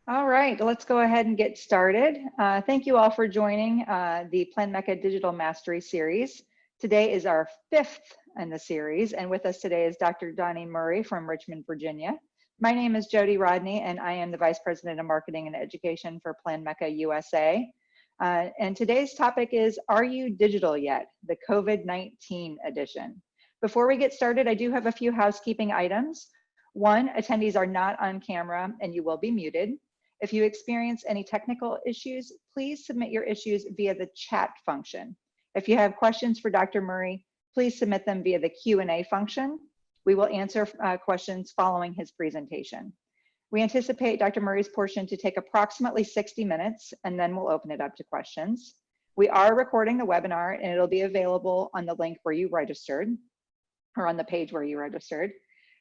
All right, let's go ahead and get started. Thank you all for joining the PlanMecca Digital Mastery Series. Today is our 5th in the series, and with us today is Dr. Donnie Murry from Richmond, Virginia. My name is Jody Rodney, and I am the Vice President of Marketing and Education for PlanMecca USA. And today's topic is, Are You Digital Yet? The COVID-19 edition. Before we get started, I do have a few housekeeping items. One, attendees are not on camera and you will be muted. If you experience any technical issues, please submit your issues via the chat function. If you have questions for Dr. Murry, please submit them via the Q&A function. We will answer questions following his presentation. We anticipate Dr. Murray's portion to take approximately 60 minutes, and then we'll open it up to questions. We are recording the webinar, and it'll be available on the link where you registered, or on the page where you registered.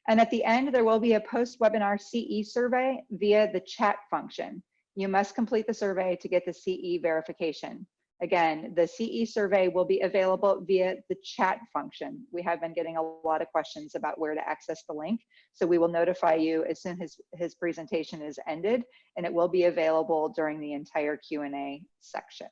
And at the end, there will be a post-webinar CE survey via the chat function. You must complete the survey to get the CE verification. Again, the CE survey will be available via the chat function. We have been getting a lot of questions about where to access the link, so we will notify you as soon as his presentation is ended, and it will be available during the entire Q&A section.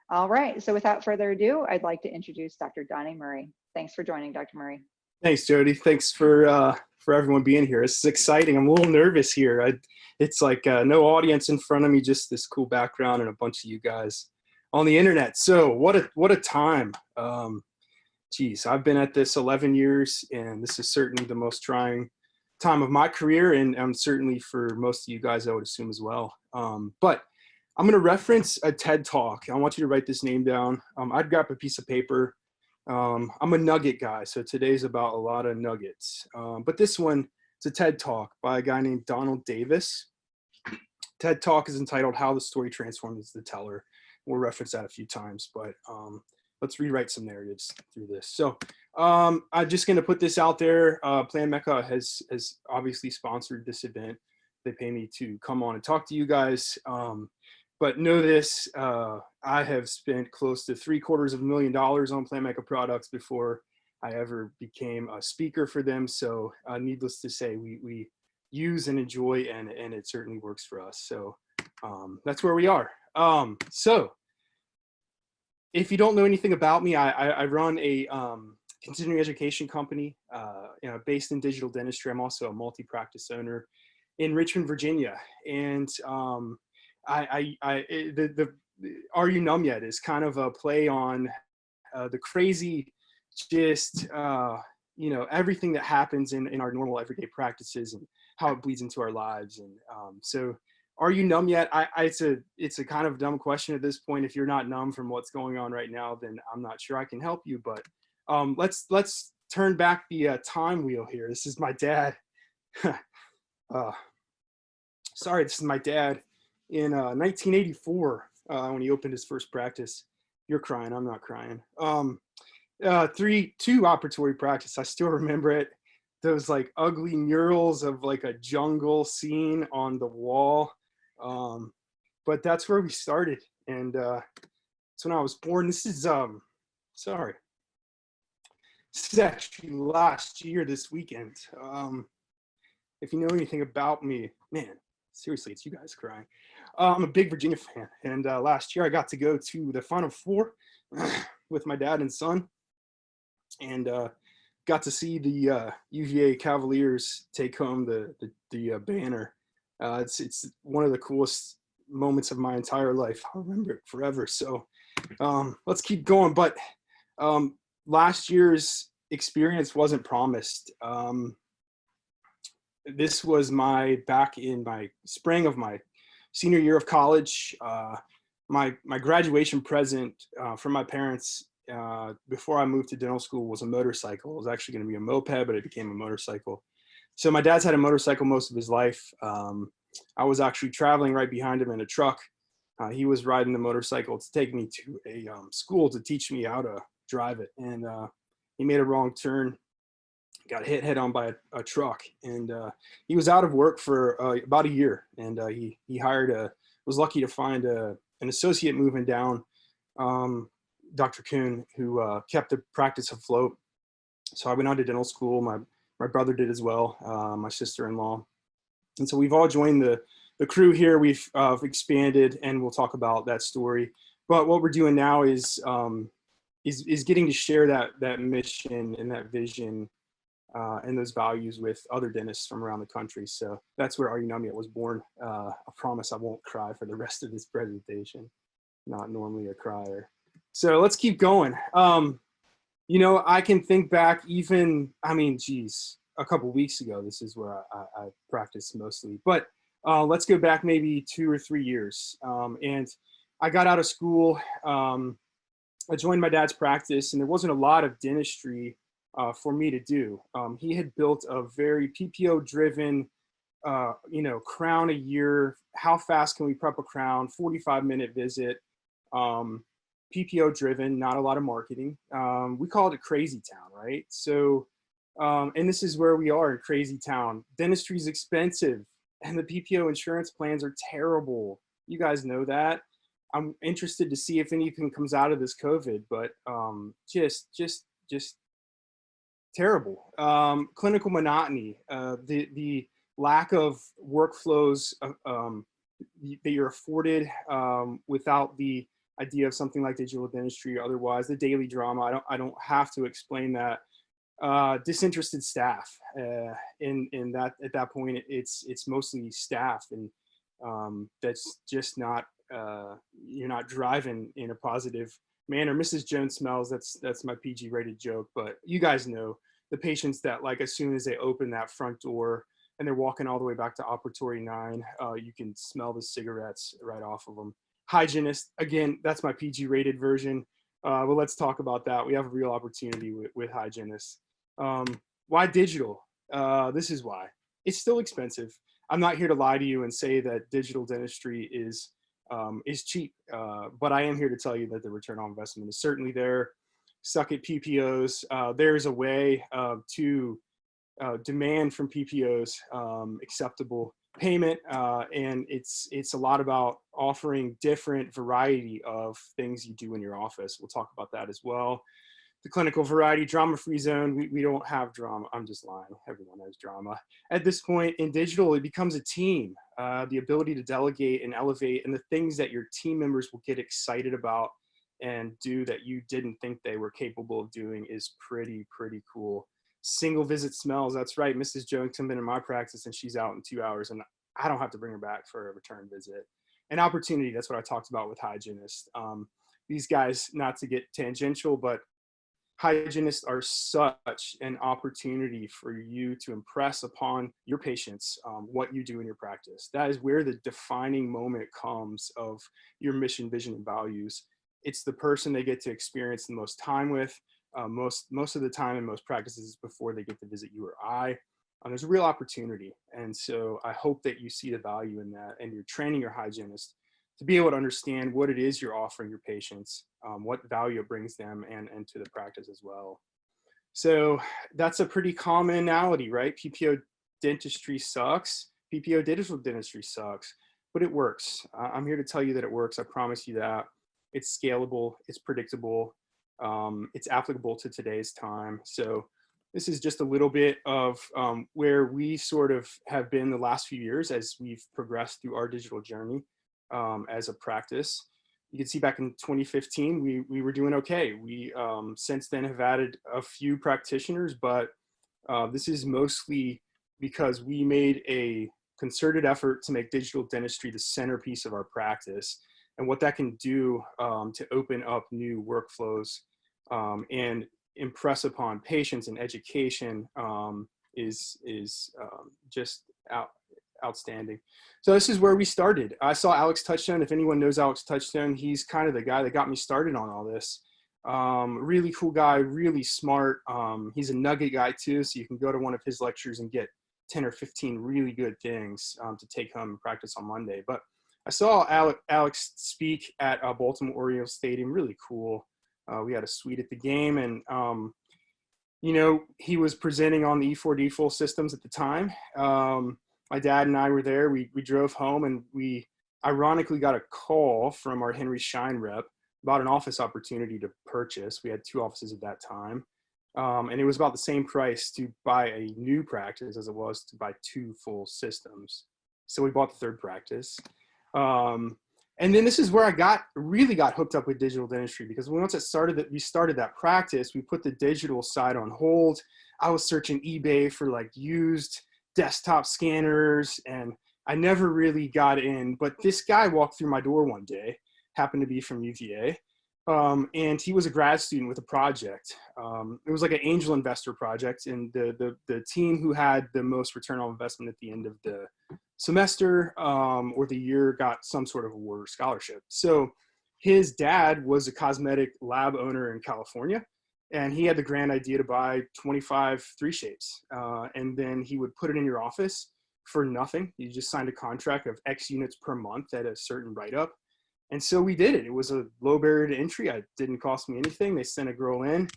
All right, so without further ado, I'd like to introduce Dr. Donnie Murry. Thanks for joining, Dr. Murry. Thanks, Jody. Thanks for everyone being here. This is exciting. I'm a little nervous here. It's like no audience in front of me, just this cool background and a bunch of you guys on the internet. So what a time. Geez, I've been at this 11 years, and this is certainly the most trying time of my career, and certainly for most of you guys, I would assume as well. But I'm going to reference a TED Talk. I want you to write this name down. I'd grab a piece of paper. I'm a nugget guy, so today's about a lot of nuggets. But this one, it's a TED Talk by a guy named Donald Davis. TED Talk is entitled How the Story Transforms the Teller. We'll reference that a few times, but let's rewrite some narratives through this. So I'm just going to put this out there. PlanMecca has obviously sponsored this event. They pay me to come on and talk to you guys. But know this, I have spent close to $750,000 on PlanMecca products before I ever became a speaker for them. So needless to say, we use and enjoy, and it certainly works for us. So that's where we are. So if you don't know anything about me, I run a continuing education company based in digital dentistry. I'm also a multi-practice owner in Richmond, Virginia. And Are You Numb Yet is kind of a play on the crazy, just everything that happens in our normal everyday practices and how it bleeds into our lives. And so are you numb yet? It's a kind of dumb question at this point. If you're not numb from what's going on right now, then I'm not sure I can help you. But let's turn back the time wheel here. This is my dad. Sorry, this is my dad. In 1984, when he opened his first practice. You're crying, I'm not crying. 2 operatory practice, I still remember it. Those like ugly murals of like a jungle scene on the wall. But that's where we started. And that's when I was born. This is, sorry. This is actually last year, this weekend. If you know anything about me, man, seriously, it's you guys crying. I'm a big Virginia fan, and last year I got to go to the Final Four with my dad and son, and got to see the UVA Cavaliers take home the banner. It's one of the coolest moments of my entire life. I'll remember it forever. So let's keep going. But last year's experience wasn't promised. This was back in my spring of my senior year of college. My graduation present from my parents before I moved to dental school was a motorcycle. It was actually going to be a moped, but it became a motorcycle. So my dad's had a motorcycle most of his life. I was actually traveling right behind him in a truck. He was riding the motorcycle to take me to a school to teach me how to drive it. And he made a wrong turn, got hit head on by a truck, and he was out of work for about a year. And he was lucky to find an associate moving down, Dr. Kuhn, who kept the practice afloat. So I went on to dental school. My brother did as well, my sister-in-law. And so we've all joined the the crew here, we've expanded, and we'll talk about that story. But what we're doing now is getting to share that mission and that vision and those values with other dentists from around the country. So that's where Arunamia was born. I promise I won't cry for the rest of this presentation. Not normally a crier. So let's keep going. You know, I can think back even, I mean, geez, a couple weeks ago, this is where I practiced mostly. But let's go back maybe 2 or 3 years. And I got out of school. I joined my dad's practice, and there wasn't a lot of dentistry for me to do. He had built a very PPO-driven, you know, crown a year. How fast can we prep a crown? 45-minute visit. PPO driven, not a lot of marketing. We call it a crazy town, right? So, and this is where we are in crazy town. Dentistry is expensive, and the PPO insurance plans are terrible. You guys know that. I'm interested to see if anything comes out of this COVID, but just terrible. Clinical monotony, the lack of workflows that you're afforded without the idea of something like digital dentistry. Otherwise, the daily drama, I don't have to explain that. Disinterested staff, in that at that point it's mostly staff, and that's just not you're not driving in a positive manner. Mrs. Jones smells, that's my PG rated joke, but you guys know the patients that, like, as soon as they open that front door and they're walking all the way back to operatory 9, you can smell the cigarettes right off of them. Hygienist, again, that's my PG rated version, but let's talk about that. We have a real opportunity with hygienists. Why digital? This is why. It's still expensive. I'm not here to lie to you and say that digital dentistry is cheap, but I am here to tell you that the return on investment is certainly there. Suck at PPOs. There's a way to demand from PPOs acceptable payment, and it's a lot about offering different variety of things you do in your office. We'll talk about that as well. The clinical variety, drama-free zone. We don't have drama. I'm just lying. Everyone has drama. At this point in digital, it becomes a team. The ability to delegate and elevate, and the things that your team members will get excited about and do that you didn't think they were capable of doing is pretty cool. Single visit smells. That's right. Mrs. Jones comes in my practice and she's out in 2 hours, and I don't have to bring her back for a return visit. An opportunity. That's what I talked about with hygienists. These guys, not to get tangential, but hygienists are such an opportunity for you to impress upon your patients what you do in your practice. That is where the defining moment comes of your mission, vision, and values. It's the person they get to experience the most time with. Most of the time in most practices before they get to visit you or I. There's a real opportunity, and so I hope that you see the value in that, and you're training your hygienist to be able to understand what it is you're offering your patients, what value it brings them, and to the practice as well. So that's a pretty commonality, right? PPO dentistry sucks. PPO digital dentistry sucks, but it works. I'm here to tell you that it works. I promise you that. It's scalable. It's predictable. It's applicable to today's time. So this is just a little bit of where we sort of have been the last few years as we've progressed through our digital journey as a practice. You can see back in 2015, we were doing okay. We since then have added a few practitioners, but this is mostly because we made a concerted effort to make digital dentistry the centerpiece of our practice, and what that can do to open up new workflows and impress upon patients and education is just outstanding. So this is where we started. I saw Alex Touchstone. If anyone knows Alex Touchstone, he's kind of the guy that got me started on all this. Really cool guy, really smart. He's a nugget guy too, so you can go to one of his lectures and get 10 or 15 really good things to take home and practice on Monday. But I saw Alex speak at Baltimore Orioles Stadium. Really cool. We had a suite at the game, and you know, he was presenting on the E4D full systems at the time. My dad and I were there. We drove home, and we ironically got a call from our Henry Schein rep about an office opportunity to purchase. We had 2 offices at that time, and it was about the same price to buy a new practice as it was to buy 2 full systems. So we bought the third practice. And then this is where I really got hooked up with digital dentistry, because once we started that practice, we put the digital side on hold. I was searching eBay for like used desktop scanners, and I never really got in. But this guy walked through my door one day, happened to be from UVA, and he was a grad student with a project. It was like an angel investor project, and the team who had the most return on investment at the end of the semester or the year got some sort of award or scholarship. So his dad was a cosmetic lab owner in California, and he had the grand idea to buy 25 3-shapes, and then he would put it in your office for nothing. You just signed a contract of X units per month at a certain write-up. And so we did it. It was a low barrier to entry. It didn't cost me anything. They sent a girl in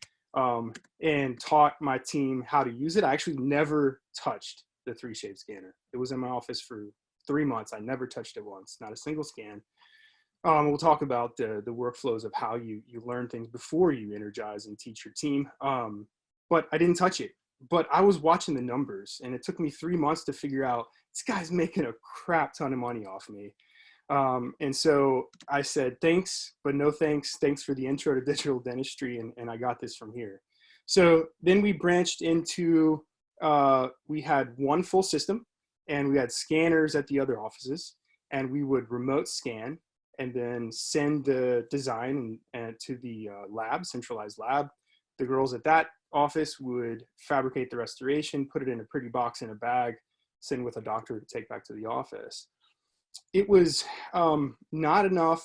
and taught my team how to use it. I actually never touched the 3-shape scanner. It was in my office for 3 months. I never touched it once, not a single scan. We'll talk about the workflows of how you learn things before you energize and teach your team. But I didn't touch it. But I was watching the numbers, and it took me 3 months to figure out this guy's making a crap ton of money off me. And so I said, thanks, but no thanks. Thanks for the intro to digital dentistry. And I got this from here. So then we branched into, we had one full system, and we had scanners at the other offices, and we would remote scan and then send the design and to the lab, centralized lab. The girls at that office would fabricate the restoration, put it in a pretty box in a bag, send with a doctor to take back to the office. It was not enough,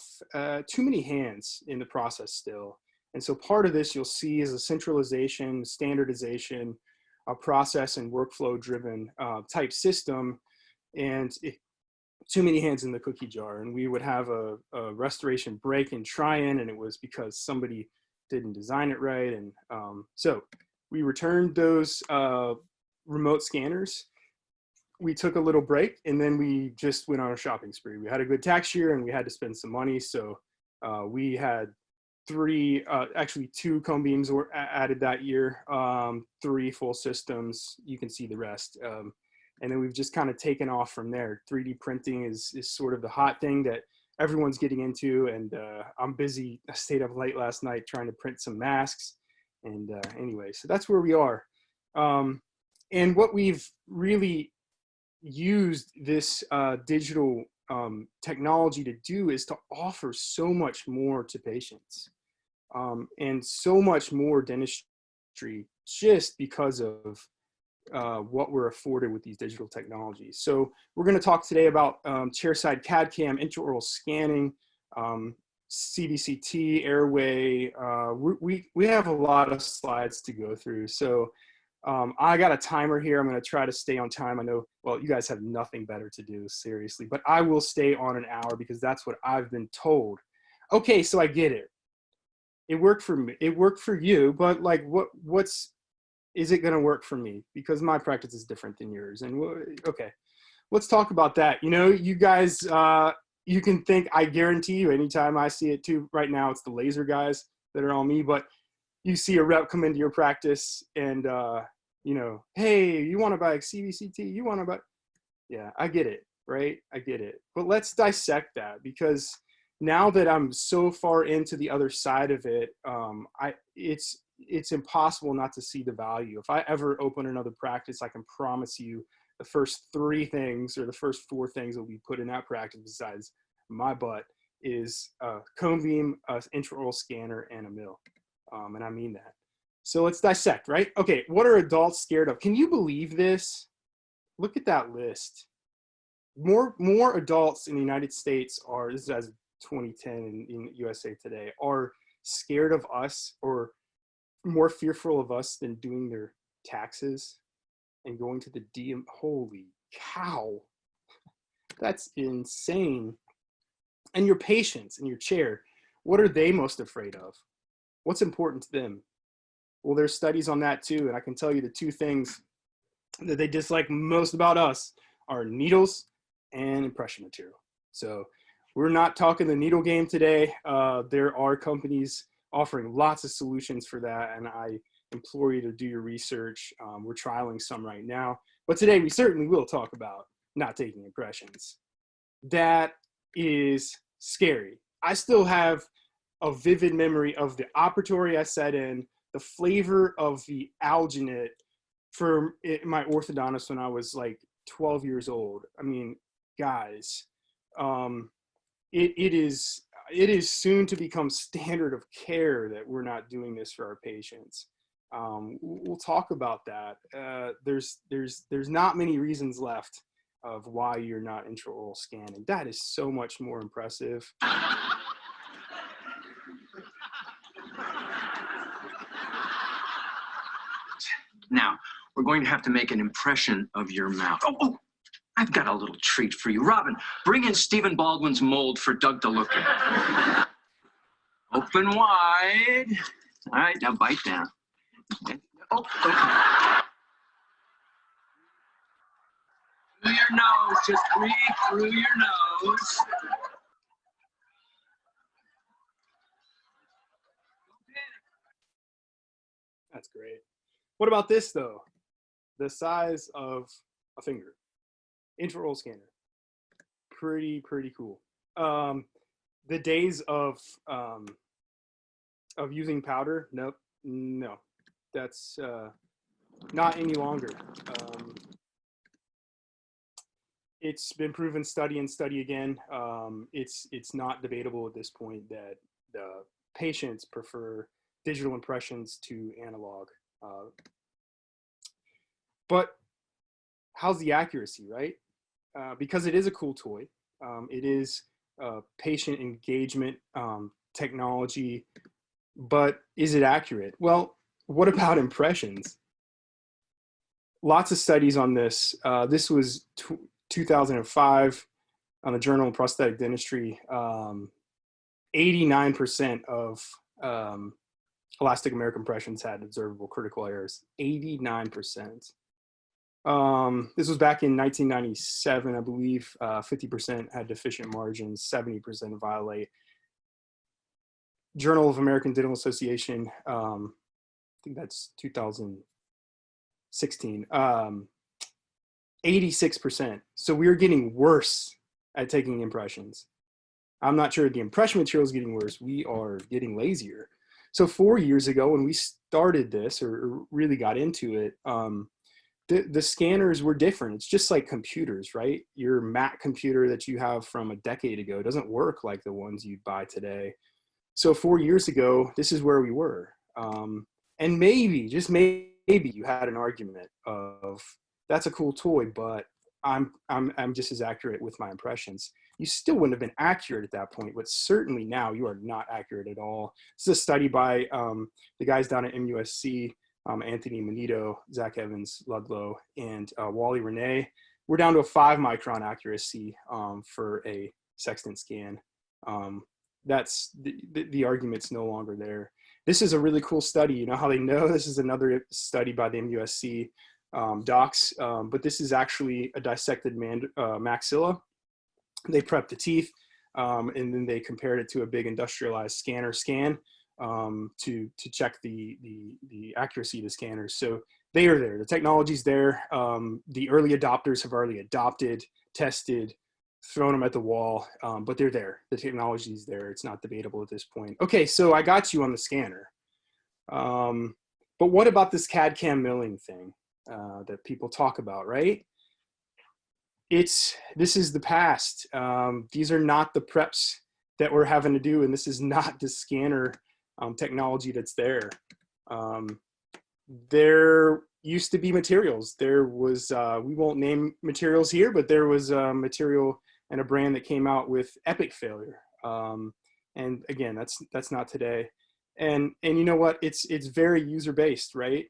too many hands in the process still. And so part of this you'll see is a centralization, standardization, a process and workflow driven type system, and too many hands in the cookie jar. And we would have a restoration break and try-in, and it was because somebody didn't design it right. And so we returned those remote scanners. We took a little break, and then we just went on a shopping spree. We had a good tax year, and we had to spend some money. So we had actually 2 cone beams were added that year, 3 full systems. You can see the rest. And then we've just kind of taken off from there. 3D printing is sort of the hot thing that everyone's getting into. And I'm busy. I stayed up late last night trying to print some masks. And anyway, so that's where we are. And what we've really used this digital technology to do is to offer so much more to patients, and so much more dentistry just because of what we're afforded with these digital technologies. So we're going to talk today about chairside CAD CAM, intraoral scanning, CBCT, airway. We have a lot of slides to go through. So I got a timer here. I'm going to try to stay on time. I know, well, you guys have nothing better to do, seriously, but I will stay on an hour because that's what I've been told. Okay, so I get it. It worked for me. It worked for you, but like, is it going to work for me? Because my practice is different than yours. And okay, let's talk about that. You know, you guys, you can think, I guarantee you, anytime I see it too, right now it's the laser guys that are on me, but you see a rep come into your practice and, you know, hey, you want to buy a CBCT? You want to buy? Yeah, I get it, right? I get it. But let's dissect that, because now that I'm so far into the other side of it, it's impossible not to see the value. If I ever open another practice, I can promise you the first 3 things or the first 4 things that we put in that practice besides my butt is a cone beam, an intraoral scanner, and a mill. And I mean that. So let's dissect, right? Okay, what are adults scared of? Can you believe this? Look at that list. More adults in the United States are, this is as 2010 in USA Today, are scared of us or more fearful of us than doing their taxes and going to the DM. Holy cow. That's insane. And your patients in your chair, what are they most afraid of? What's important to them? Well, there's studies on that too. And I can tell you the 2 things that they dislike most about us are needles and impression material. So we're not talking the needle game today. There are companies offering lots of solutions for that, and I implore you to do your research. We're trialing some right now. But today we certainly will talk about not taking impressions. That is scary. I still have a vivid memory of the operatory I sat in, the flavor of the alginate for my orthodontist when I was like 12 years old. I mean, guys, it is soon to become standard of care that we're not doing this for our patients. We'll talk about that. There's not many reasons left of why you're not intraoral scanning. That is so much more impressive. Now, we're going to have to make an impression of your mouth. Oh, I've got a little treat for you. Robin, bring in Stephen Baldwin's mold for Doug to look at. Open wide. All right, now bite down. Oh. Through your nose, just breathe through your nose. That's great. What about this though? The size of a finger. Intraoral scanner. Pretty cool. The days of using powder, nope, no. That's not any longer. It's been proven study and study again. It's not debatable at this point that the patients prefer digital impressions to analog. But how's the accuracy, right? Because it is a cool toy. It is patient engagement technology, but is it accurate? Well, what about impressions? Lots of studies on this. This was 2005 on the Journal of Prosthetic Dentistry. 89% of elastic American impressions had observable critical errors. 89%. This was back in 1997, I believe. 50% had deficient margins, 70% violate. Journal of American Dental Association, I think that's 2016, 86%. So we're getting worse at taking impressions. I'm not sure the impression material is getting worse. We are getting lazier. So 4 years ago when we started this or really got into it, the scanners were different. It's just like computers, right? Your Mac computer that you have from a decade ago doesn't work like the ones you'd buy today. So 4 years ago, this is where we were. And maybe, just maybe you had an argument of, that's a cool toy, but I'm just as accurate with my impressions. You still wouldn't have been accurate at that point, but certainly now you are not accurate at all. This is a study by the guys down at MUSC, Anthony Manito, Zach Evans, Ludlow, and Wally Renee. We're down to a 5 micron accuracy for a sextant scan. That's the argument's no longer there. This is a really cool study. You know how they know? This is another study by the MUSC docs, but this is actually a dissected maxilla. They prepped the teeth and then they compared it to a big industrialized scanner scan to check the accuracy of the scanners. So they are there. The technology's there. The early adopters have already adopted, tested, thrown them at the wall, but they're there. The technology's there. It's not debatable at this point. Okay, so I got you on the scanner. But what about this CAD CAM milling thing that people talk about, right? This is the past. These are not the preps that we're having to do, and this is not the scanner technology that's there. There used to be materials. There was, we won't name materials here, but there was a material and a brand that came out with epic failure. And again, that's not today. And you know what? It's very user-based, right?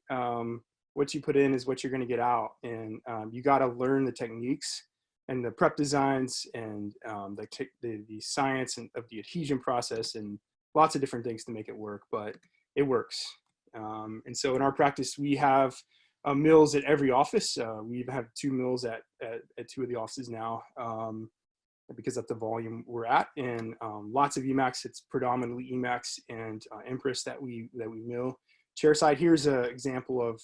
What you put in is what you're going to get out, and you got to learn the techniques and the prep designs and the science of the adhesion process and lots of different things to make it work, but it works. And so in our practice, we have mills at every office. We have 2 mills at 2 of the offices now because of the volume we're at, and lots of Emacs. It's predominantly Emacs and Empress that we mill. Chairside, here's an example of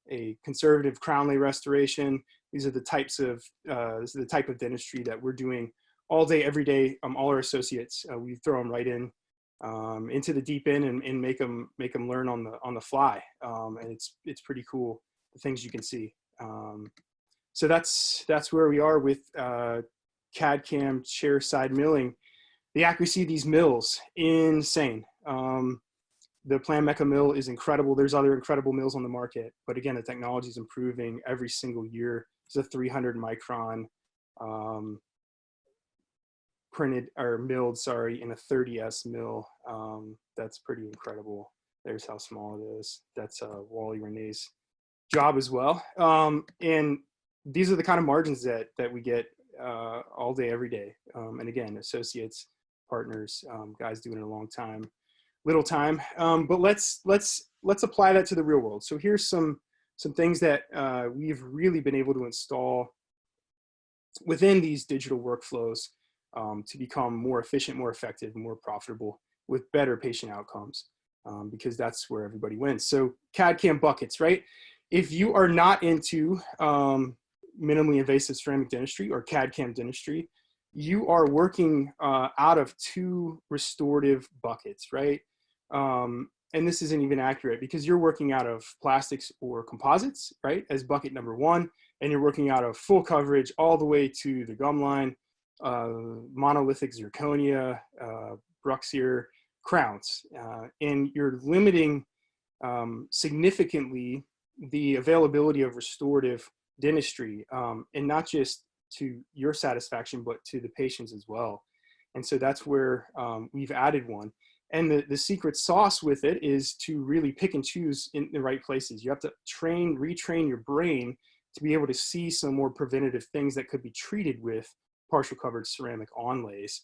a conservative crown lay restoration. These are the types of, this is the type of dentistry that we're doing all day, every day. All our associates, we throw them right in, into the deep end and make them learn on the fly. And it's pretty cool, the things you can see. So that's where we are with CAD CAM chairside milling. The accuracy of these mills, insane. The Plan Mecha mill is incredible. There's other incredible mills on the market, but again, the technology is improving every single year. It's a 300 micron printed or milled, sorry, in a 30S mill. That's pretty incredible. There's how small it is. That's Wally Renee's job as well. And these are the kind of margins that we get all day, every day. And again, associates, partners, guys doing it a long time, little time. But let's apply that to the real world. So here's some things that we've really been able to install within these digital workflows to become more efficient, more effective, more profitable with better patient outcomes, because that's where everybody wins. So CAD CAM buckets, right? If you are not into minimally invasive ceramic dentistry or CAD CAM dentistry, you are working out of two restorative buckets, right? And this isn't even accurate because you're working out of plastics or composites, right, as bucket number one, and you're working out of full coverage all the way to the gum line, monolithic zirconia, Bruxier crowns, and you're limiting significantly the availability of restorative dentistry, and not just to your satisfaction, but to the patients as well. And so that's where we've added one. And the secret sauce with it is to really pick and choose in the right places. You have to retrain your brain to be able to see some more preventative things that could be treated with partial covered ceramic onlays.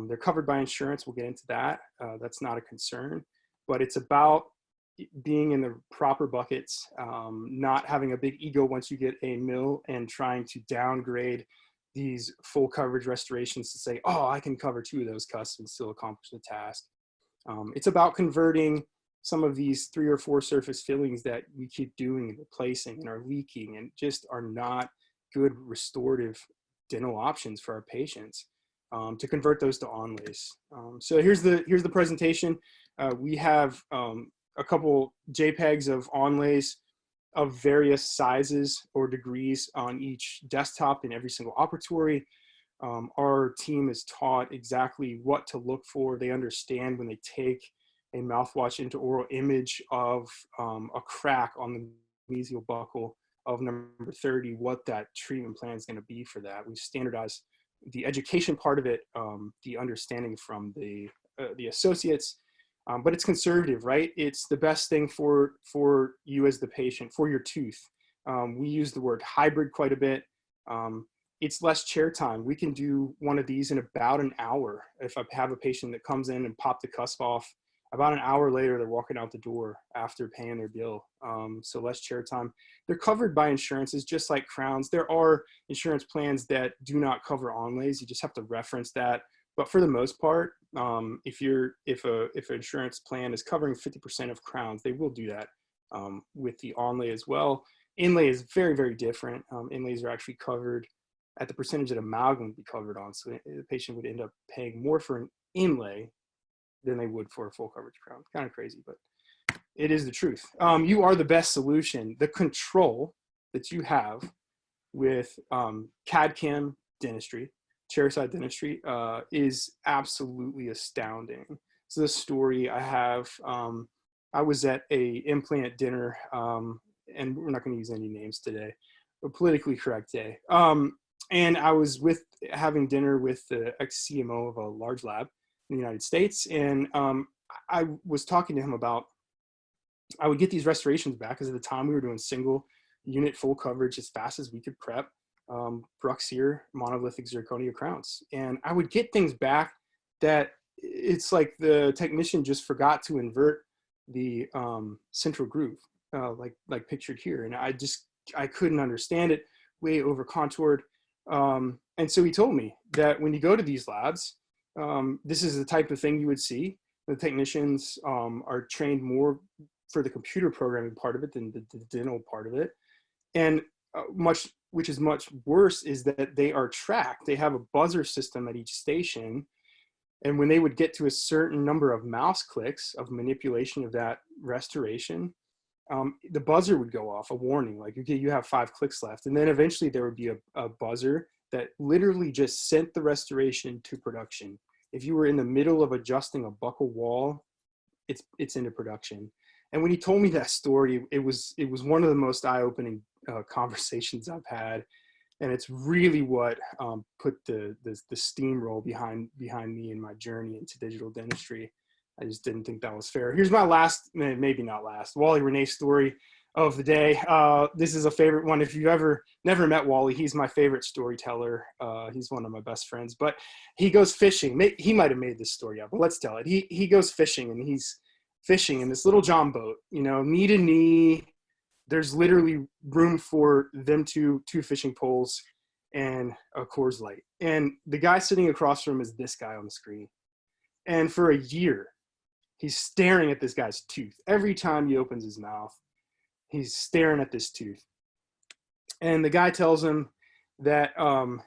They're covered by insurance. We'll get into that. That's not a concern, but it's about being in the proper buckets, not having a big ego once you get a mill and trying to downgrade these full coverage restorations to say, oh, I can cover 2 of those cusps and still accomplish the task. It's about converting some of these 3 or 4 surface fillings that we keep doing and replacing and are leaking and just are not good restorative dental options for our patients, to convert those to onlays. So here's the presentation. We have a couple JPEGs of onlays of various sizes or degrees on each desktop in every single operatory. Our team is taught exactly what to look for. They understand when they take a mouthwash intraoral image of a crack on the mesial buccal of number 30, what that treatment plan is going to be for that. We've standardized the education part of it, the understanding from the associates, but it's conservative, right? It's the best thing for you as the patient, for your tooth. We use the word hybrid quite a bit. It's less chair time. We can do one of these in about an hour. If I have a patient that comes in and pop the cusp off, about an hour later, they're walking out the door after paying their bill. So less chair time. They're covered by insurances, just like crowns. There are insurance plans that do not cover onlays. You just have to reference that. But for the most part, if an insurance plan is covering 50% of crowns, they will do that with the onlay as well. Inlay is very, very different. Inlays are actually covered at the percentage that amalgam would be covered on. So the patient would end up paying more for an inlay than they would for a full coverage crown. Kind of crazy, but it is the truth. You are the best solution. The control that you have with CAD CAM dentistry, chairside dentistry, is absolutely astounding. So the story I have, I was at a implant dinner, and we're not going to use any names today, a politically correct day. And I was having dinner with the ex-CMO of a large lab in the United States. And I was talking to him about, I would get these restorations back because at the time we were doing single unit full coverage as fast as we could prep, Bruxier monolithic zirconia crowns. And I would get things back that it's like the technician just forgot to invert the central groove, like pictured here. And I couldn't understand it, way over contoured. And so he told me that when you go to these labs, this is the type of thing you would see. The technicians are trained more for the computer programming part of it than the dental part of it. And which is much worse, is that they are tracked. They have a buzzer system at each station. And when they would get to a certain number of mouse clicks of manipulation of that restoration, the buzzer would go off, a warning, like, okay, you have 5 clicks left. And then eventually there would be a buzzer that literally just sent the restoration to production. If you were in the middle of adjusting a buccal wall, it's into production. And when he told me that story, it was one of the most eye-opening conversations I've had. And it's really what put the steamroll behind me in my journey into digital dentistry. I just didn't think that was fair. Here's my last, maybe not last, Wally Renee story of the day. This is a favorite one. If you've never met Wally, he's my favorite storyteller. He's one of my best friends, but he goes fishing. He might've made this story up, but let's tell it. He goes fishing, and he's fishing in this little John boat, knee to knee. There's literally room for them two fishing poles and a Coors Light. And the guy sitting across from him is this guy on the screen. And for a year, he's staring at this guy's tooth. Every time he opens his mouth, he's staring at this tooth. And the guy tells him that, or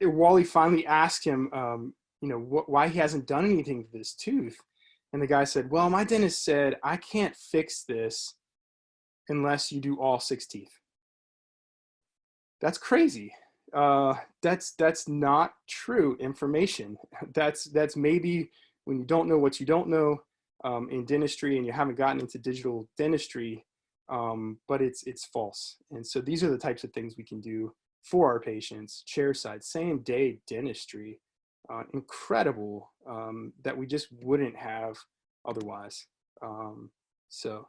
Wally finally asked him, why he hasn't done anything to this tooth. And the guy said, well, my dentist said, I can't fix this unless you do all 6 teeth. That's crazy. That's not true information. That's maybe when you don't know what you don't know in dentistry, and you haven't gotten into digital dentistry, but it's false. And so these are the types of things we can do for our patients. Chairside, same day dentistry, incredible, that we just wouldn't have otherwise. So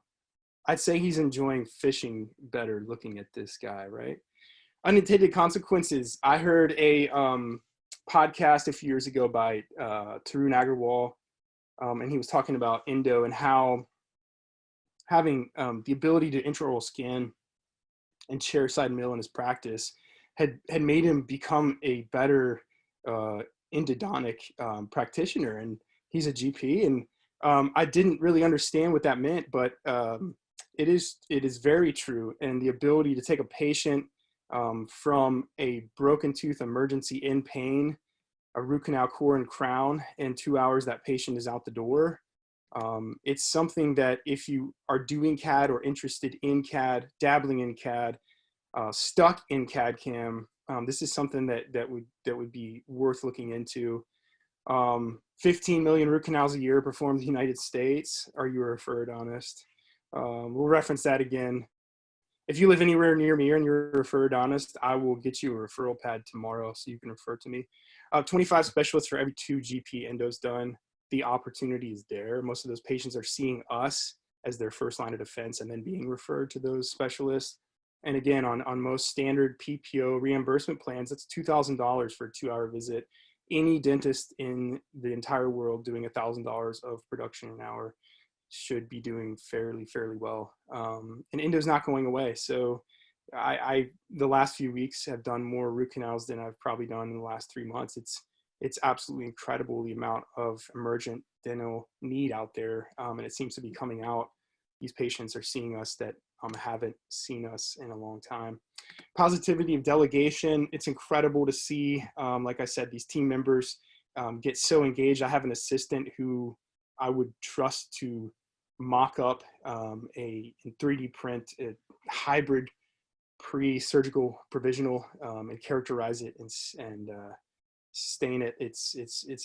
I'd say he's enjoying fishing better looking at this guy, right? Unintended Consequences. I heard a podcast a few years ago by Tarun Agarwal, and he was talking about endo and how having the ability to intraoral scan and chairside mill in his practice had made him become a better endodontic practitioner. And he's a GP, and I didn't really understand what that meant, but it is very true. And the ability to take a patient from a broken tooth emergency in pain, a root canal core and crown, in 2 hours that patient is out the door. It's something that if you are doing CAD or interested in CAD, dabbling in CAD, stuck in CAD CAM, this is something that would be worth looking into. 15 million root canals a year performed in the United States. Are you a referrodontist? We'll reference that again. If you live anywhere near me and you're a referrodontist, I will get you a referral pad tomorrow so you can refer to me. 25 specialists for every 2 GP endos done. The opportunity is there. Most of those patients are seeing us as their first line of defense and then being referred to those specialists. And again, on most standard PPO reimbursement plans, that's $2,000 for a 2-hour visit. Any dentist in the entire world doing $1,000 of production an hour should be doing fairly well. And endo's not going away. So I the last few weeks have done more root canals than I've probably done in the last 3 months. It's absolutely incredible the amount of emergent dental need out there. And it seems to be coming out. These patients are seeing us that haven't seen us in a long time. Positivity of delegation. It's incredible to see, like I said, these team members get so engaged. I have an assistant who I would trust to mock up a 3D print a hybrid pre-surgical provisional and characterize it and stain it. It's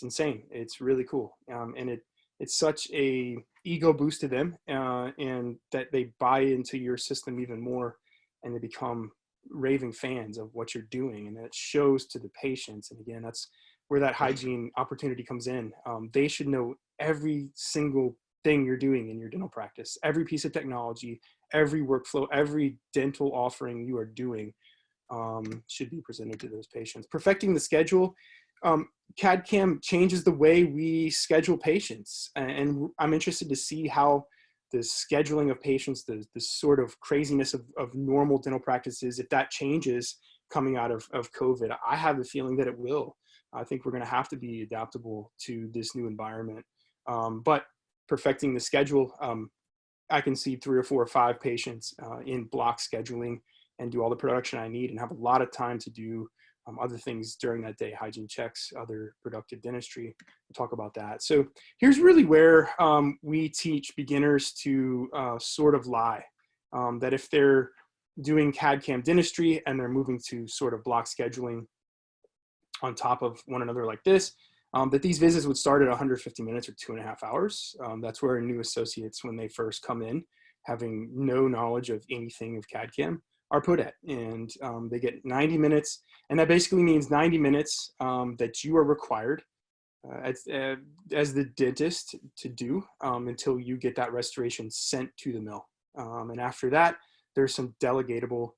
insane. It's really cool, and it's such a ego boost to them, and that they buy into your system even more, and they become raving fans of what you're doing, and it shows to the patients. And again, that's where that hygiene opportunity comes in. They should know every single thing you're doing in your dental practice, every piece of technology, every workflow, every dental offering you are doing should be presented to those patients. Perfecting the schedule. CAD CAM changes the way we schedule patients, and I'm interested to see how the scheduling of patients, the sort of craziness of normal dental practices, if that changes coming out of COVID. I have the feeling that it will. I think we're going to have to be adaptable to this new environment. But perfecting the schedule, I can see 3 or 4 or 5 patients in block scheduling and do all the production I need and have a lot of time to do other things during that day, hygiene checks, other productive dentistry. We'll talk about that. So here's really where we teach beginners to sort of lie, that if they're doing CAD/CAM dentistry and they're moving to sort of block scheduling on top of one another like this, that these visits would start at 150 minutes or 2.5 hours. That's where new associates, when they first come in, having no knowledge of anything of CAD/CAM, are put at. And they get 90 minutes. And that basically means 90 minutes that you are required as the dentist to do until you get that restoration sent to the mill. And after that, there's some delegatable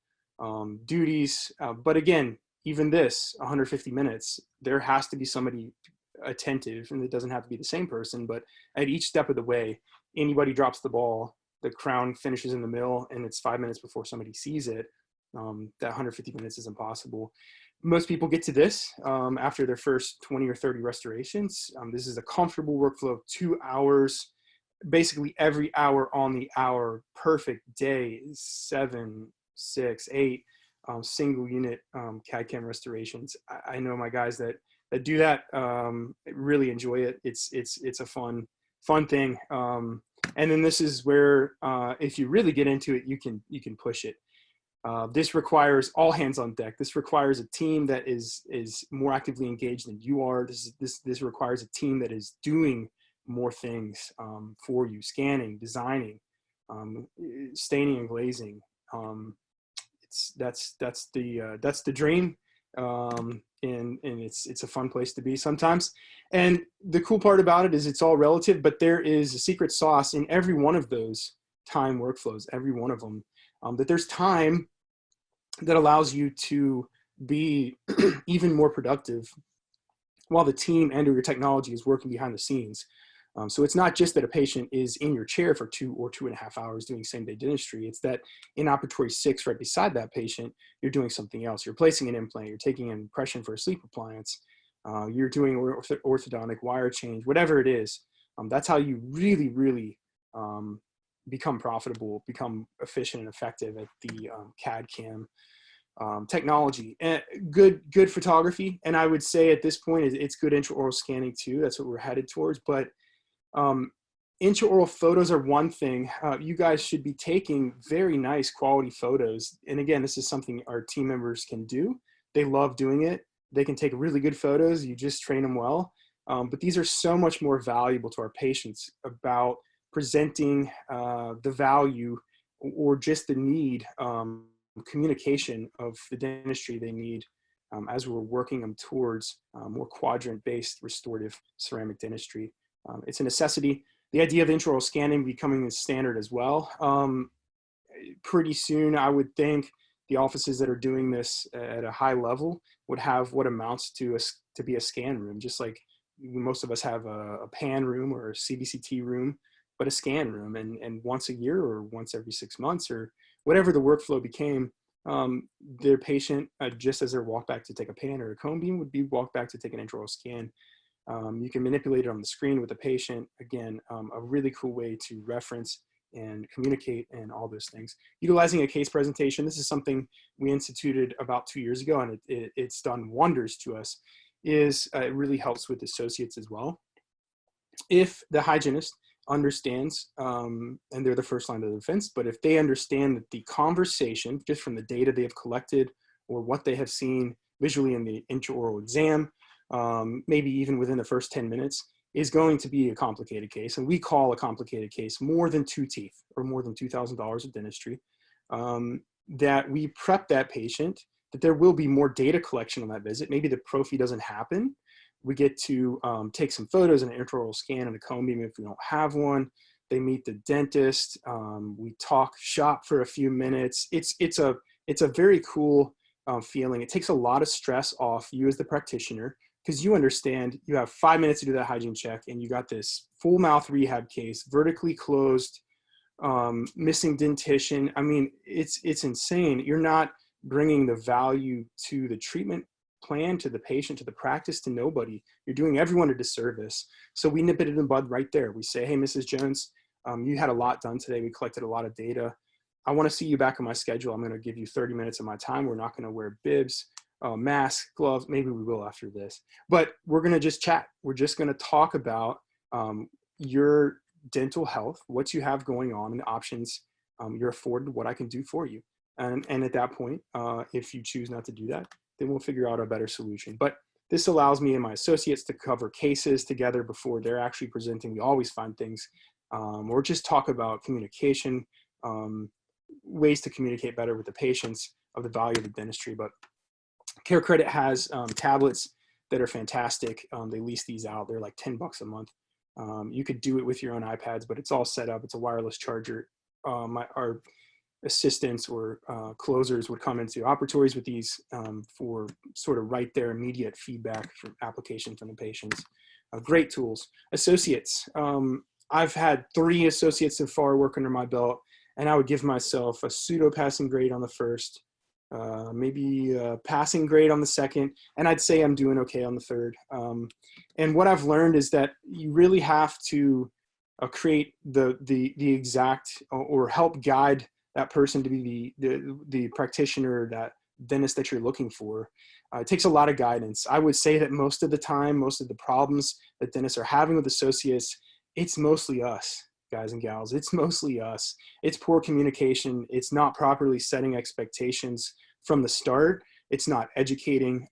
duties. But again, even this 150 minutes, there has to be somebody attentive, and it doesn't have to be the same person, but at each step of the way, anybody drops the ball, the crown finishes in the mill, and it's 5 minutes before somebody sees it. That 150 minutes is impossible. Most people get to this after their first 20 or 30 restorations. This is a comfortable workflow of 2 hours, basically every hour on the hour, perfect day, 7, 6, 8 single unit CAD/CAM restorations. I know my guys that do that really enjoy it. It's a fun thing. And then this is where if you really get into it, you can push it. This requires all hands on deck. This requires a team that is more actively engaged than you are. This requires a team that is doing more things for you: scanning, designing, staining and glazing. That's the dream, and it's a fun place to be sometimes. And the cool part about it is it's all relative, but there is a secret sauce in every one of those time workflows, every one of them, that there's time that allows you to be even more productive while the team and or your technology is working behind the scenes. So it's not just that a patient is in your chair for 2 or 2.5 hours doing same-day dentistry. It's that in operatory 6, right beside that patient, you're doing something else. You're placing an implant, you're taking an impression for a sleep appliance, you're doing orthodontic wire change, whatever it is. That's how you really, really become profitable, become efficient and effective at the CAD/CAM technology. And good photography, and I would say at this point it's good intraoral scanning too. That's what we're headed towards. But intraoral photos are one thing. You guys should be taking very nice quality photos. And again, this is something our team members can do. They love doing it. They can take really good photos. You just train them well. But these are so much more valuable to our patients about presenting the value or just the need, communication of the dentistry they need as we're working them towards more quadrant-based restorative ceramic dentistry. It's a necessity. The idea of intraoral scanning becoming the standard as well. Pretty soon, I would think the offices that are doing this at a high level would have what amounts to be a scan room, just like most of us have a pan room or a CBCT room, but a scan room. And once a year or once every 6 months or whatever the workflow became, their patient, just as their walk back to take a pan or a cone beam, would be walk back to take an intraoral scan. You can manipulate it on the screen with the patient. Again, a really cool way to reference and communicate and all those things. Utilizing a case presentation. This is something we instituted about 2 years ago, and it's done wonders to us. It really helps with associates as well. If the hygienist understands, and they're the first line of defense, but if they understand that the conversation, just from the data they have collected or what they have seen visually in the intraoral exam, maybe even within the first 10 minutes, is going to be a complicated case. And we call a complicated case more than 2 teeth or more than $2,000 of dentistry, that we prep that patient, that there will be more data collection on that visit. Maybe the prophy doesn't happen. We get to take some photos and an intraoral scan and a cone beam if we don't have one. They meet the dentist. We talk shop for a few minutes. It's a very cool feeling. It takes a lot of stress off you as the practitioner, because you understand you have 5 minutes to do that hygiene check and you got this full mouth rehab case, vertically closed, missing dentition. I mean, it's insane. You're not bringing the value to the treatment plan, to the patient, to the practice, to nobody. You're doing everyone a disservice. So we nip it in the bud right there. We say, hey, Mrs. Jones, you had a lot done today. We collected a lot of data. I want to see you back on my schedule. I'm going to give you 30 minutes of my time. We're not going to wear bibs, masks, gloves. Maybe we will after this, but we're going to just chat. We're just going to talk about your dental health, what you have going on, and the options you're afforded, what I can do for you. And at that point, if you choose not to do that, then we'll figure out a better solution. But this allows me and my associates to cover cases together before they're actually presenting. We always find things, or just talk about communication, ways to communicate better with the patients of the value of the dentistry. But Care Credit has tablets that are fantastic. They lease these out. They're like $10 a month. You could do it with your own iPads, but it's all set up. It's a wireless charger. Our assistants or closers would come into operatories with these for sort of right there immediate feedback from application from the patients. Great tools. Associates. I've had 3 associates so far work under my belt, and I would give myself a pseudo passing grade on the first, maybe a passing grade on the second, and I'd say I'm doing okay on the third. And what I've learned is that you really have to create the exact or help guide that person to be the practitioner, that dentist that you're looking for. It takes a lot of guidance. I would say that most of the time, most of the problems that dentists are having with associates, it's mostly us, guys and gals. It's mostly us. It's poor communication. It's not properly setting expectations from the start. It's not educating.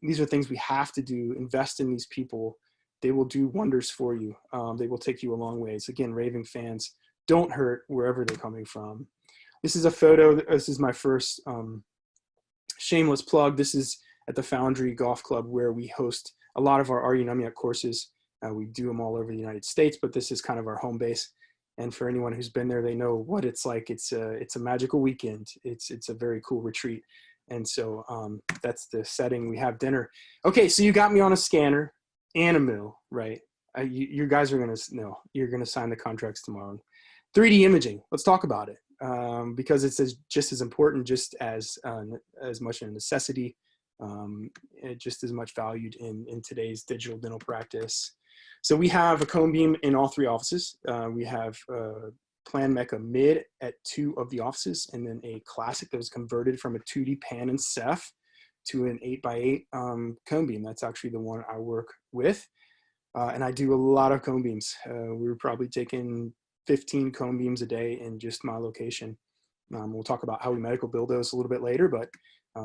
These are things we have to do. Invest in these people. They will do wonders for you. They will take you a long ways. Again, raving fans don't hurt wherever they're coming from. This is a photo. This is my first shameless plug. This is at the Foundry Golf Club, where we host a lot of our Arunamiak courses. We do them all over the United States, but this is kind of our home base. And for anyone who's been there, they know what it's like. It's a magical weekend. It's a very cool retreat. And so that's the setting. We have dinner. Okay, so you got me on a scanner and a mill, right? You guys are going to know. You're going to sign the contracts tomorrow. 3D imaging. Let's talk about it because it's just as important, just as much a necessity, just as much valued in today's digital dental practice. So we have a cone beam in all 3 offices. We have Plan Mecca Mid at 2 of the offices, and then a Classic that was converted from a 2D pan and Ceph to an 8x8 cone beam. That's actually the one I work with. And I do a lot of cone beams. We were probably taking 15 cone beams a day in just my location. We'll talk about how we medical build those a little bit later, but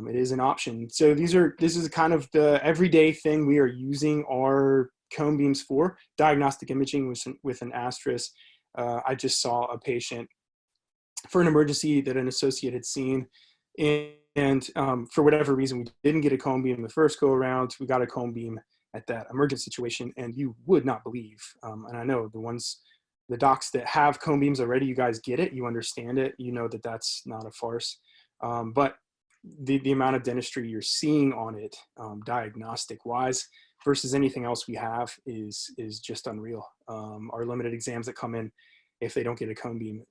it is an option. So this is kind of the everyday thing we are using our cone beams for. Diagnostic imaging with an asterisk. I just saw a patient for an emergency that an associate had seen, and for whatever reason, we didn't get a cone beam the first go around. We got a cone beam at that emergent situation, and you would not believe, and I know the docs that have cone beams already, you guys get it, you understand it, you know that that's not a farce, but the amount of dentistry you're seeing on it, diagnostic wise, versus anything else we have is just unreal. Our limited exams that come in, if they don't get a cone beam,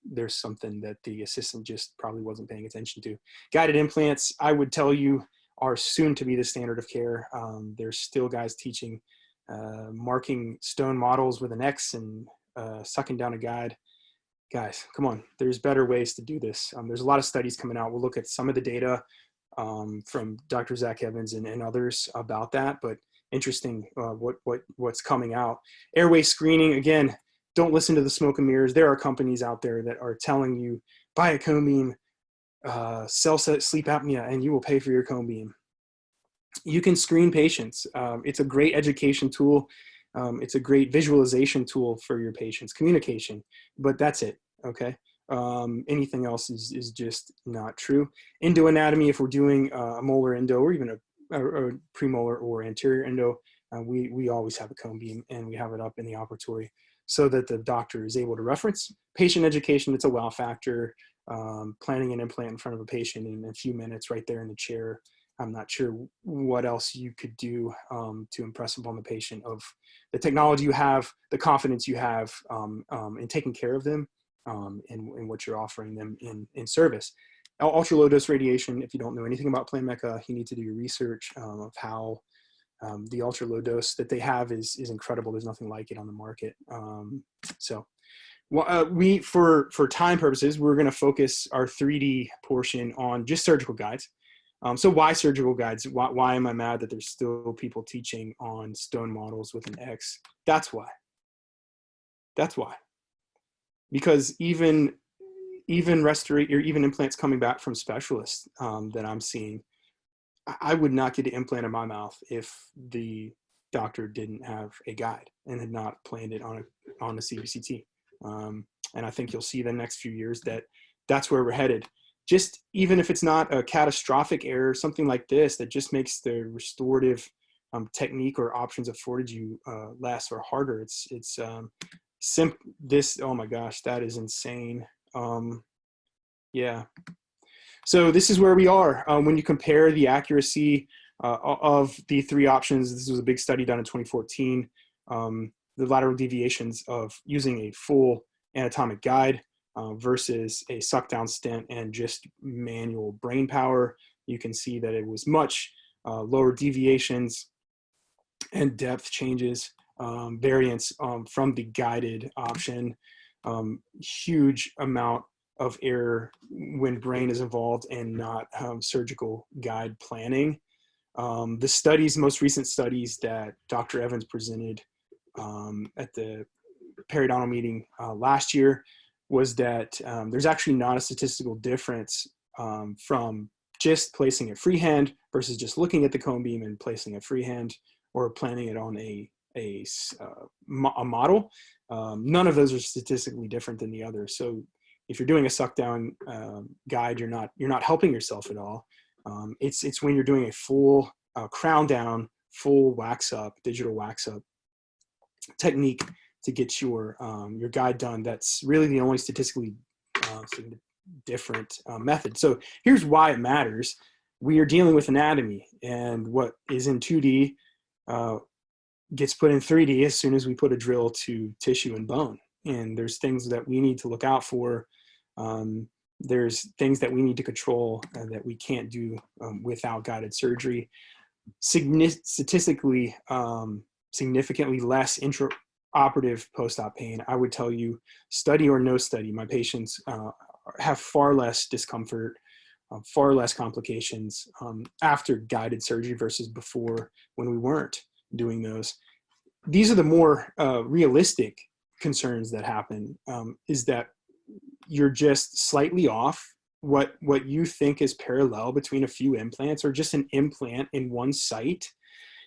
there's something that the assistant just probably wasn't paying attention to. Guided implants, I would tell you, are soon to be the standard of care. There's still guys teaching marking stone models with an X and sucking down a guide. Guys, come on, there's better ways to do this. There's a lot of studies coming out. We'll look at some of the data from Dr. Zach Evans and others about that, but interesting what's coming out. Airway screening, again, don't listen to the smoke and mirrors. There are companies out there that are telling you, buy a cone beam, sell sleep apnea, and you will pay for your cone beam. You can screen patients. It's a great education tool. It's a great visualization tool for your patients, communication, but that's it, okay? Anything else is just not true. Endoanatomy, if we're doing a molar endo or even a premolar or anterior endo, we always have a cone beam and we have it up in the operatory so that the doctor is able to reference. Patient education, it's a wow factor. Planning an implant in front of a patient in a few minutes right there in the chair. I'm not sure what else you could do to impress upon the patient of the technology you have, the confidence you have in taking care of them and what you're offering them in service. Ultra low dose radiation, if you don't know anything about Plan Mecca, you need to do your research of how the ultra low dose that they have is incredible. There's nothing like it on the market. So Well, for time purposes, we're going to focus our 3D portion on just surgical guides. So why surgical guides? Why am I mad that there's still people teaching on stone models with an X? That's why. That's why. Because even implants coming back from specialists that I'm seeing, I would not get an implant in my mouth if the doctor didn't have a guide and had not planned it on a CBCT. And I think you'll see the next few years that that's where we're headed. Just even if it's not a catastrophic error, something like this that just makes the restorative technique or options afforded you less or harder. Oh my gosh, that is insane. Yeah. So this is where we are. When you compare the accuracy of the three options, this was a big study done in 2014, the lateral deviations of using a full anatomic guide versus a suck down stent and just manual brain power. You can see that it was much lower deviations and depth changes, variance from the guided option, huge amount of error when brain is involved and not surgical guide planning. The studies, most recent studies that Dr. Evans presented at the periodontal meeting last year was that there's actually not a statistical difference from just placing a freehand versus just looking at the cone beam and placing a freehand or planning it on a model. None of those are statistically different than the other. So if you're doing a suck down guide, you're not helping yourself at all. It's when you're doing a full crown down, full wax up, digital wax up technique to get your guide done. That's really the only statistically different method. So here's why it matters. We are dealing with anatomy, and what is in 2D gets put in 3D as soon as we put a drill to tissue and bone. And there's things that we need to look out for. There's things that we need to control that we can't do without guided surgery. Statistically, significantly less intraoperative post-op pain. I would tell you, study or no study, my patients have far less discomfort, far less complications after guided surgery versus before when we weren't doing those. These are the more realistic concerns that happen, is that you're just slightly off. What you think is parallel between a few implants or just an implant in one site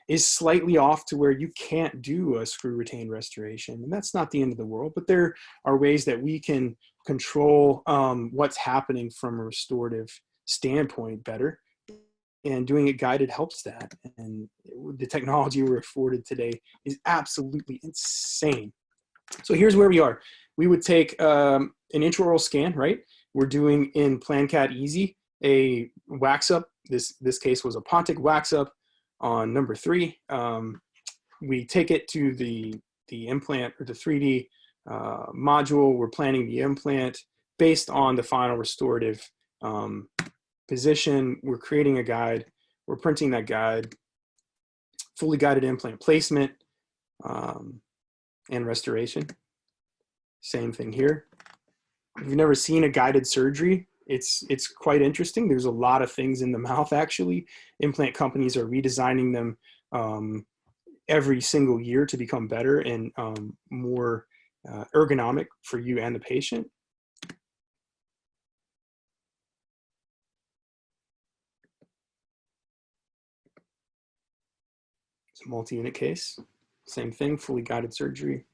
is slightly off to where you can't do a screw retained restoration. And that's not the end of the world, but there are ways that we can control what's happening from a restorative standpoint better. And doing it guided helps that. And the technology we're afforded today is absolutely insane. So here's where we are. We would take an intraoral scan, right? We're doing in PlanCAD Easy a wax up. This case was a Pontic wax up on number 3. We take it to the implant or the 3D module. We're planning the implant based on the final restorative position. We're creating a guide. We're printing that guide, fully guided implant placement and restoration. Same thing here. If you've never seen a guided surgery, it's quite interesting. There's a lot of things in the mouth, actually. Implant companies are redesigning them every single year to become better and more ergonomic for you and the patient. It's a multi-unit case. Same thing, fully guided surgery.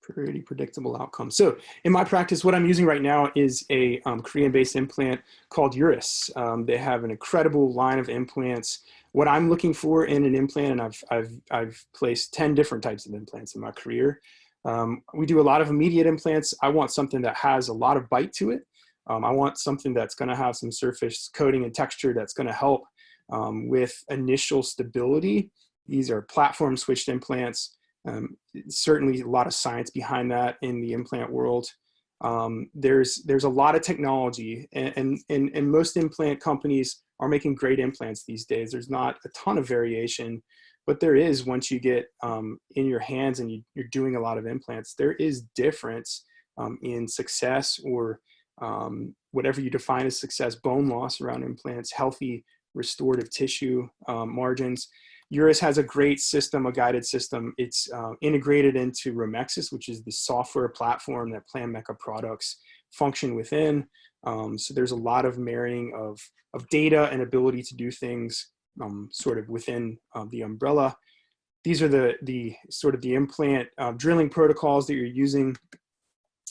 Pretty predictable outcome. So in my practice, what I'm using right now is a Korean-based implant called Urus. They have an incredible line of implants. What I'm looking for in an implant, and I've placed 10 different types of implants in my career. We do a lot of immediate implants. I want something that has a lot of bite to it. I want something that's going to have some surface coating and texture that's going to help with initial stability. These are platform switched implants. Certainly a lot of science behind that in the implant world. There's a lot of technology, and most implant companies are making great implants these days. There's not a ton of variation But there is, once you get in your hands and you're doing a lot of implants, there is difference in success, or whatever you define as success, bone loss around implants, healthy restorative tissue margins. URUS has a great system, a guided system. It's integrated into Remexis, which is the software platform that Plan Mecca products function within. So there's a lot of marrying of data and ability to do things sort of within the umbrella. These are the sort of the implant drilling protocols that you're using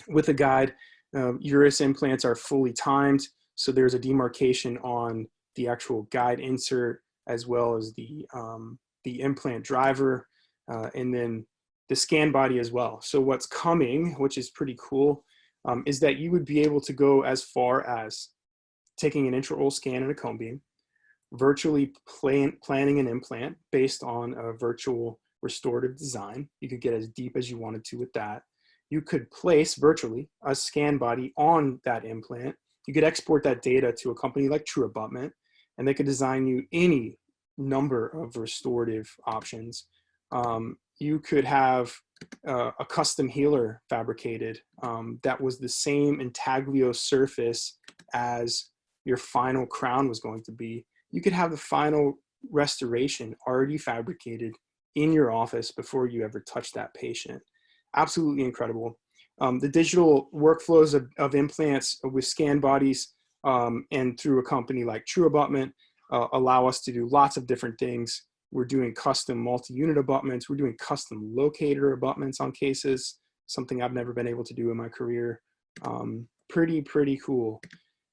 with a guide. URUS implants are fully timed, so there's a demarcation on the actual guide insert, as well as the implant driver, and then the scan body as well. So what's coming, which is pretty cool, is that you would be able to go as far as taking an intraoral scan and a cone beam, virtually planning an implant based on a virtual restorative design. You could get as deep as you wanted to with that. You could place virtually a scan body on that implant. You could export that data to a company like True Abutment, and they could design you any number of restorative options. You could have a custom healer fabricated that was the same intaglio surface as your final crown was going to be. You could have the final restoration already fabricated in your office before you ever touch that patient. Absolutely incredible. The digital workflows of implants with scan bodies and through a company like True Abutment allow us to do lots of different things. We're doing custom multi-unit abutments. We're doing custom locator abutments on cases, something I've never been able to do in my career. Pretty cool.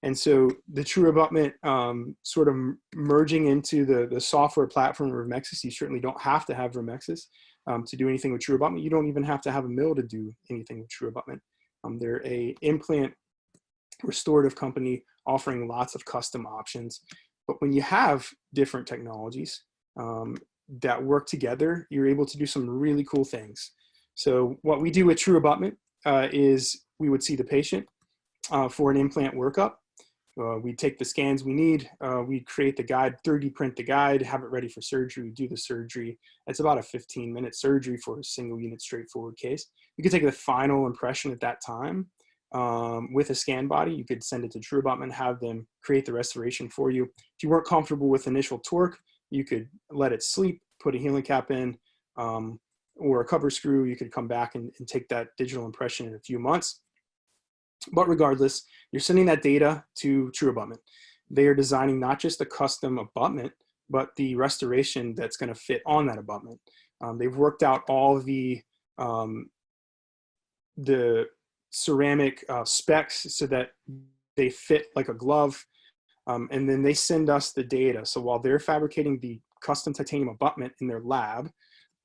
And so the True Abutment sort of merging into the software platform of Remexis. You certainly don't have to have Remexis to do anything with True Abutment. You don't even have to have a mill to do anything with True Abutment. They're a implant restorative company offering lots of custom options. But when you have different technologies that work together, you're able to do some really cool things. So what we do with True Abutment is we would see the patient for an implant workup. We take the scans we need, we create the guide, 3D print the guide, have it ready for surgery, do the surgery. It's about a 15-minute surgery for a single unit straightforward case. You could take the final impression at that time with a scan body. You could send it to True Abutment, have them create the restoration for you. If you weren't comfortable with initial torque, you could let it sleep, put a healing cap in, or a cover screw. You could come back and take that digital impression in a few months. But regardless, you're sending that data to True Abutment. They are designing not just a custom abutment, but the restoration that's going to fit on that abutment. They've worked out all the ceramic specs so that they fit like a glove, and then they send us the data. So while they're fabricating the custom titanium abutment in their lab,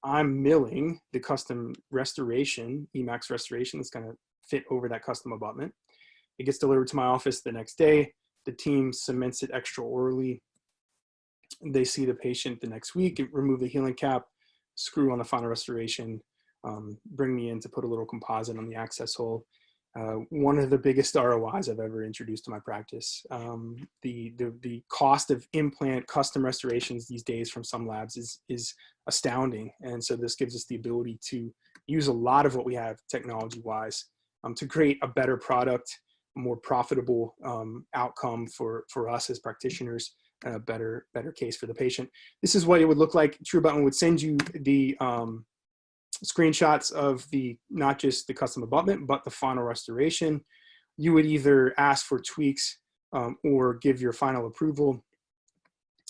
I'm milling the custom restoration, Emax restoration, that's going to fit over that custom abutment. It gets delivered to my office the next day. The team cements it extraorally. They see the patient the next week, remove the healing cap, screw on the final restoration, bring me in to put a little composite on the access hole. One of the biggest ROIs I've ever introduced to my practice. The cost of implant custom restorations these days from some labs is astounding. And so this gives us the ability to use a lot of what we have technology-wise to create a better product, a more profitable outcome for us as practitioners, and a better case for the patient. This is what it would look like. True Abutment would send you the screenshots of not just the custom abutment, but the final restoration. You would either ask for tweaks or give your final approval.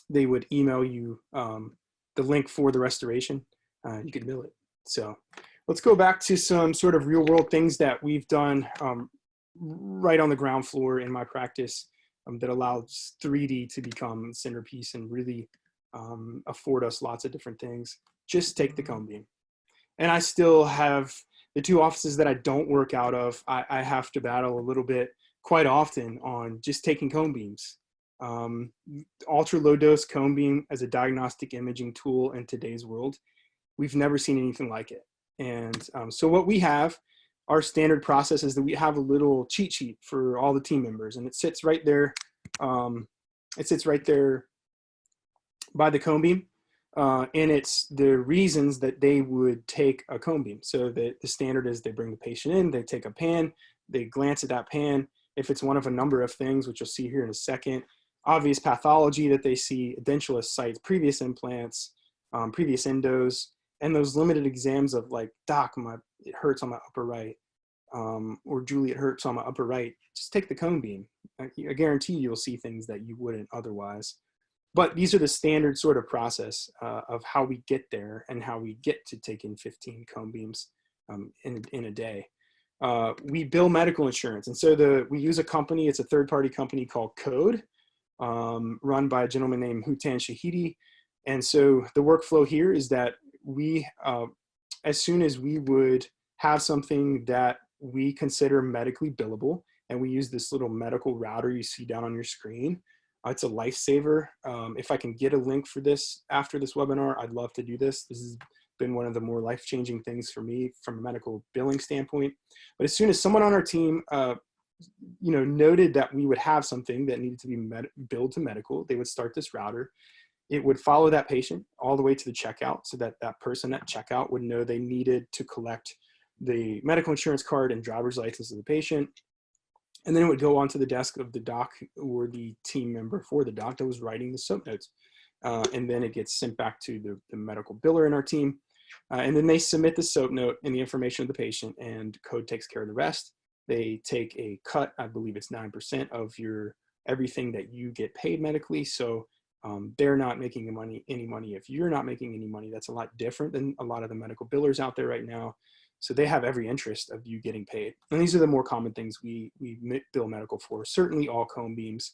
They would email you the link for the restoration. You could mill it. So let's go back to some sort of real world things that we've done right on the ground floor in my practice that allows 3D to become centerpiece and really afford us lots of different things. Just take the cone beam. And I still have the two offices that I don't work out of. I have to battle a little bit quite often on just taking cone beams. Ultra low dose cone beam as a diagnostic imaging tool in today's world, we've never seen anything like it. And so what we have, our standard process is that we have a little cheat sheet for all the team members, and it sits right there. It sits right there by the cone beam. and it's the reasons that they would take a cone beam. So the standard is they bring the patient in, they take a pan, they glance at that pan. If it's one of a number of things, which you'll see here in a second, obvious pathology that they see, edentulous sites, previous implants, previous endos, and those limited exams of like, doc, it hurts on my upper right, or Julie, it hurts on my upper right. Just take the cone beam. I guarantee you'll see things that you wouldn't otherwise. But these are the standard sort of process of how we get there and how we get to taking 15 cone beams in a day. We bill medical insurance. And so we use a company, it's a third-party company called Code, run by a gentleman named Hutan Shahidi. And so the workflow here is that we, as soon as we would have something that we consider medically billable, and we use this little medical router you see down on your screen. It's a lifesaver. If I can get a link for this after this webinar, I'd love to do this. This has been one of the more life-changing things for me from a medical billing standpoint. But as soon as someone on our team, noted that we would have something that needed to be billed to medical, they would start this router. It would follow that patient all the way to the checkout, so that that person at checkout would know they needed to collect the medical insurance card and driver's license of the patient. And then it would go onto the desk of the doc or the team member for the doc that was writing the soap notes. And then it gets sent back to the medical biller in our team. And then they submit the soap note and the information of the patient, and Code takes care of the rest. They take a cut, I believe it's 9% of everything that you get paid medically. So they're not making any money. If you're not making any money, that's a lot different than a lot of the medical billers out there right now. So they have every interest of you getting paid. And these are the more common things we bill medical for. Certainly all cone beams,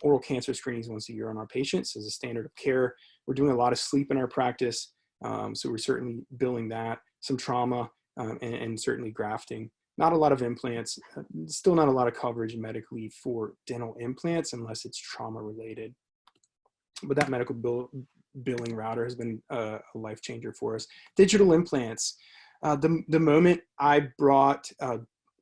oral cancer screenings once a year on our patients as a standard of care. We're doing a lot of sleep in our practice. So we're certainly billing that, some trauma, and certainly grafting. Not a lot of implants, still not a lot of coverage medically for dental implants unless it's trauma related. But that medical billing router has been a life changer for us. Digital implants. The moment I brought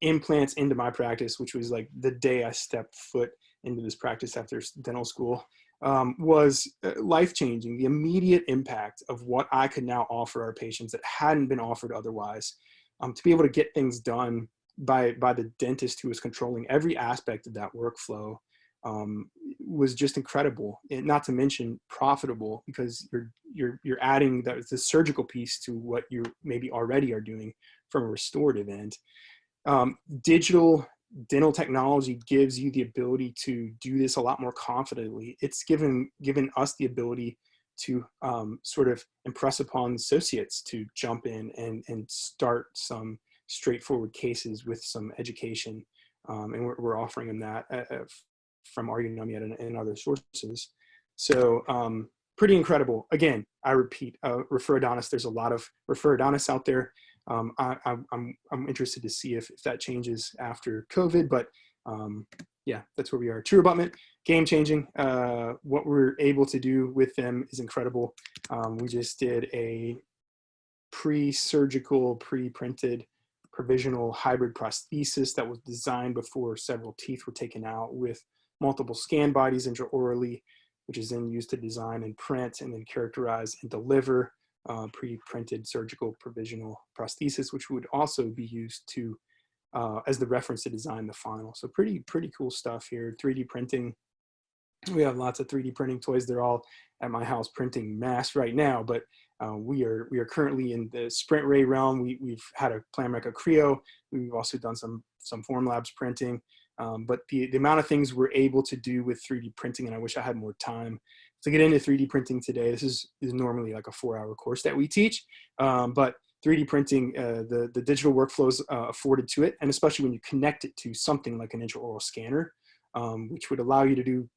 implants into my practice, which was like the day I stepped foot into this practice after dental school, was life-changing. The immediate impact of what I could now offer our patients that hadn't been offered otherwise, to be able to get things done by the dentist who was controlling every aspect of that workflow, was just incredible. And not to mention profitable, because you're adding the surgical piece to what you maybe already are doing from a restorative end. Digital dental technology gives you the ability to do this a lot more confidently. It's given us the ability to sort of impress upon associates to jump in and start some straightforward cases with some education. And we're offering them that from RUNUMIAT and other sources. So pretty incredible. Again, I repeat, referrodontists, there's a lot of referrodontists out there. I'm interested to see if that changes after COVID, but yeah, that's where we are. True abutment, game changing. What we're able to do with them is incredible. We just did a pre-surgical, pre-printed provisional hybrid prosthesis that was designed before several teeth were taken out, with multiple scan bodies intraorally, which is then used to design and print and then characterize and deliver pre-printed surgical provisional prosthesis, which would also be used to as the reference to design the final. So pretty cool stuff here. 3D printing. We have lots of 3D printing toys. They're all at my house printing mass right now, but we are currently in the Sprint Ray realm. We've had a Planmeca Creo. We've also done some Formlabs printing. But the amount of things we're able to do with 3D printing, and I wish I had more time to get into 3D printing today. This is normally like a 4-hour course that we teach, but 3D printing, the digital workflows afforded to it, and especially when you connect it to something like an intraoral scanner, which would allow you to do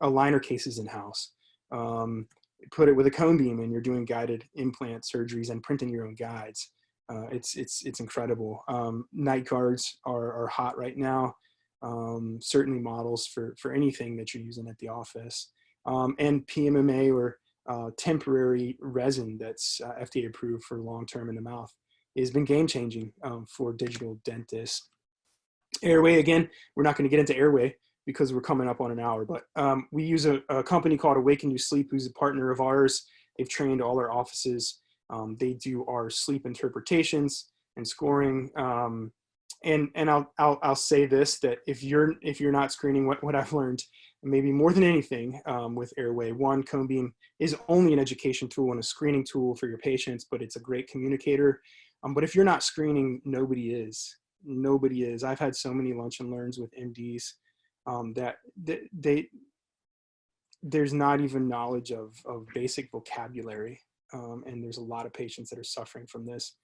aligner cases in-house. Put it with a cone beam and you're doing guided implant surgeries and printing your own guides. It's incredible. Night guards are hot right now. Certainly models for anything that you're using at the office. And PMMA, or temporary resin that's FDA approved for long-term in the mouth, has been game-changing for digital dentists. Airway, again, we're not going to get into airway because we're coming up on an hour, but we use a company called Awaken You Sleep, who's a partner of ours. They've trained all our offices. They do our sleep interpretations and scoring. And I'll say this, that if you're not screening, what I've learned, maybe more than anything, with Airway, one, cone beam is only an education tool and a screening tool for your patients, but it's a great communicator. But if you're not screening, nobody is. Nobody is. I've had so many lunch and learns with MDs that there's not even knowledge of basic vocabulary. And there's a lot of patients that are suffering from this.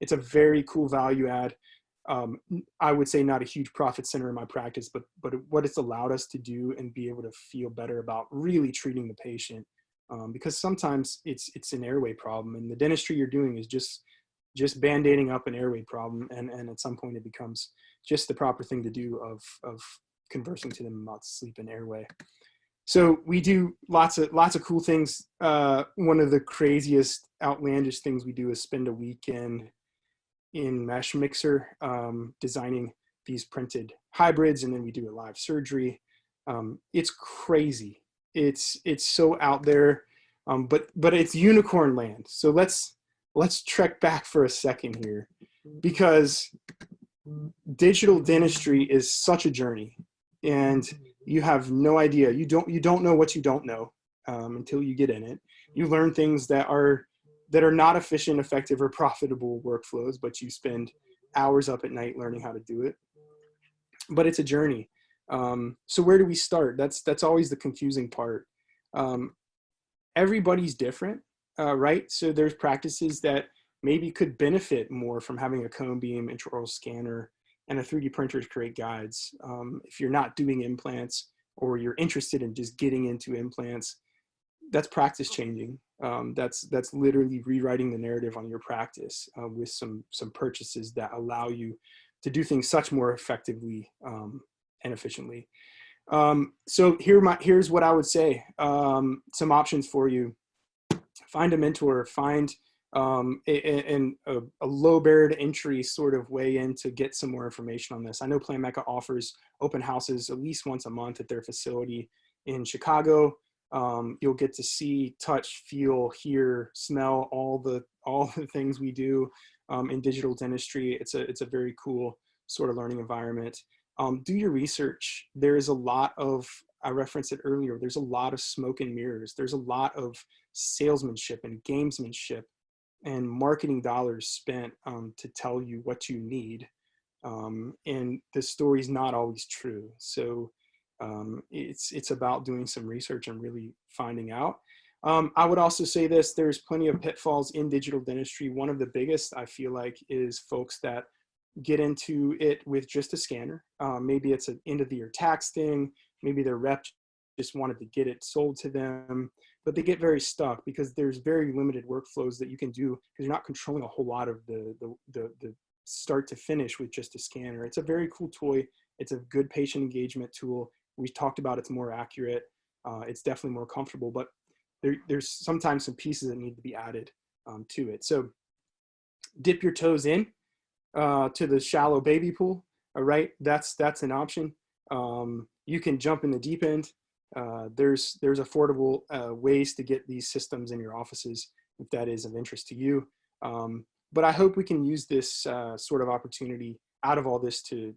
It's a very cool value add. I would say not a huge profit center in my practice, but what it's allowed us to do and be able to feel better about really treating the patient. Because sometimes it's an airway problem, and the dentistry you're doing is just band-aiding up an airway problem. And at some point it becomes just the proper thing to do of conversing to them about sleep and airway. So we do lots of cool things. One of the craziest, outlandish things we do is spend a weekend in Mesh Mixer, designing these printed hybrids, and then we do a live surgery. It's crazy. It's so out there, but it's unicorn land. So let's trek back for a second here, because digital dentistry is such a journey, and you have no idea. You don't know what you don't know until you get in it. You learn things that are not efficient, effective, or profitable workflows, but you spend hours up at night learning how to do it. But it's a journey. So where do we start? That's always the confusing part. Everybody's different, right? So there's practices that maybe could benefit more from having a cone beam, intraoral scanner, and a 3D printer to create guides. If you're not doing implants, or you're interested in just getting into implants, that's practice changing. That's literally rewriting the narrative on your practice with some purchases that allow you to do things such more effectively and efficiently. So here's what I would say. Some options for you: find a mentor, find a low barrier to entry sort of way in to get some more information on this. I know Plan Mecca offers open houses at least once a month at their facility in Chicago. You'll get to see, touch, feel, hear, smell all the things we do in digital dentistry. It's a very cool sort of learning environment. Do your research. There is a lot of, I referenced it earlier, there's a lot of smoke and mirrors. There's a lot of salesmanship and gamesmanship and marketing dollars spent to tell you what you need. And the story's not always true. So it's about doing some research and really finding out. I would also say this: there's plenty of pitfalls in digital dentistry. One of the biggest, I feel like, is folks that get into it with just a scanner. Maybe it's an end of the year tax thing. Maybe their rep just wanted to get it sold to them, but they get very stuck because there's very limited workflows that you can do because you're not controlling a whole lot of the start to finish with just a scanner. It's a very cool toy. It's a good patient engagement tool. We talked about it's more accurate. It's definitely more comfortable, but there's sometimes some pieces that need to be added to it. So dip your toes in to the shallow baby pool. All right, that's an option. You can jump in the deep end. There's affordable ways to get these systems in your offices if that is of interest to you. But I hope we can use this sort of opportunity out of all this to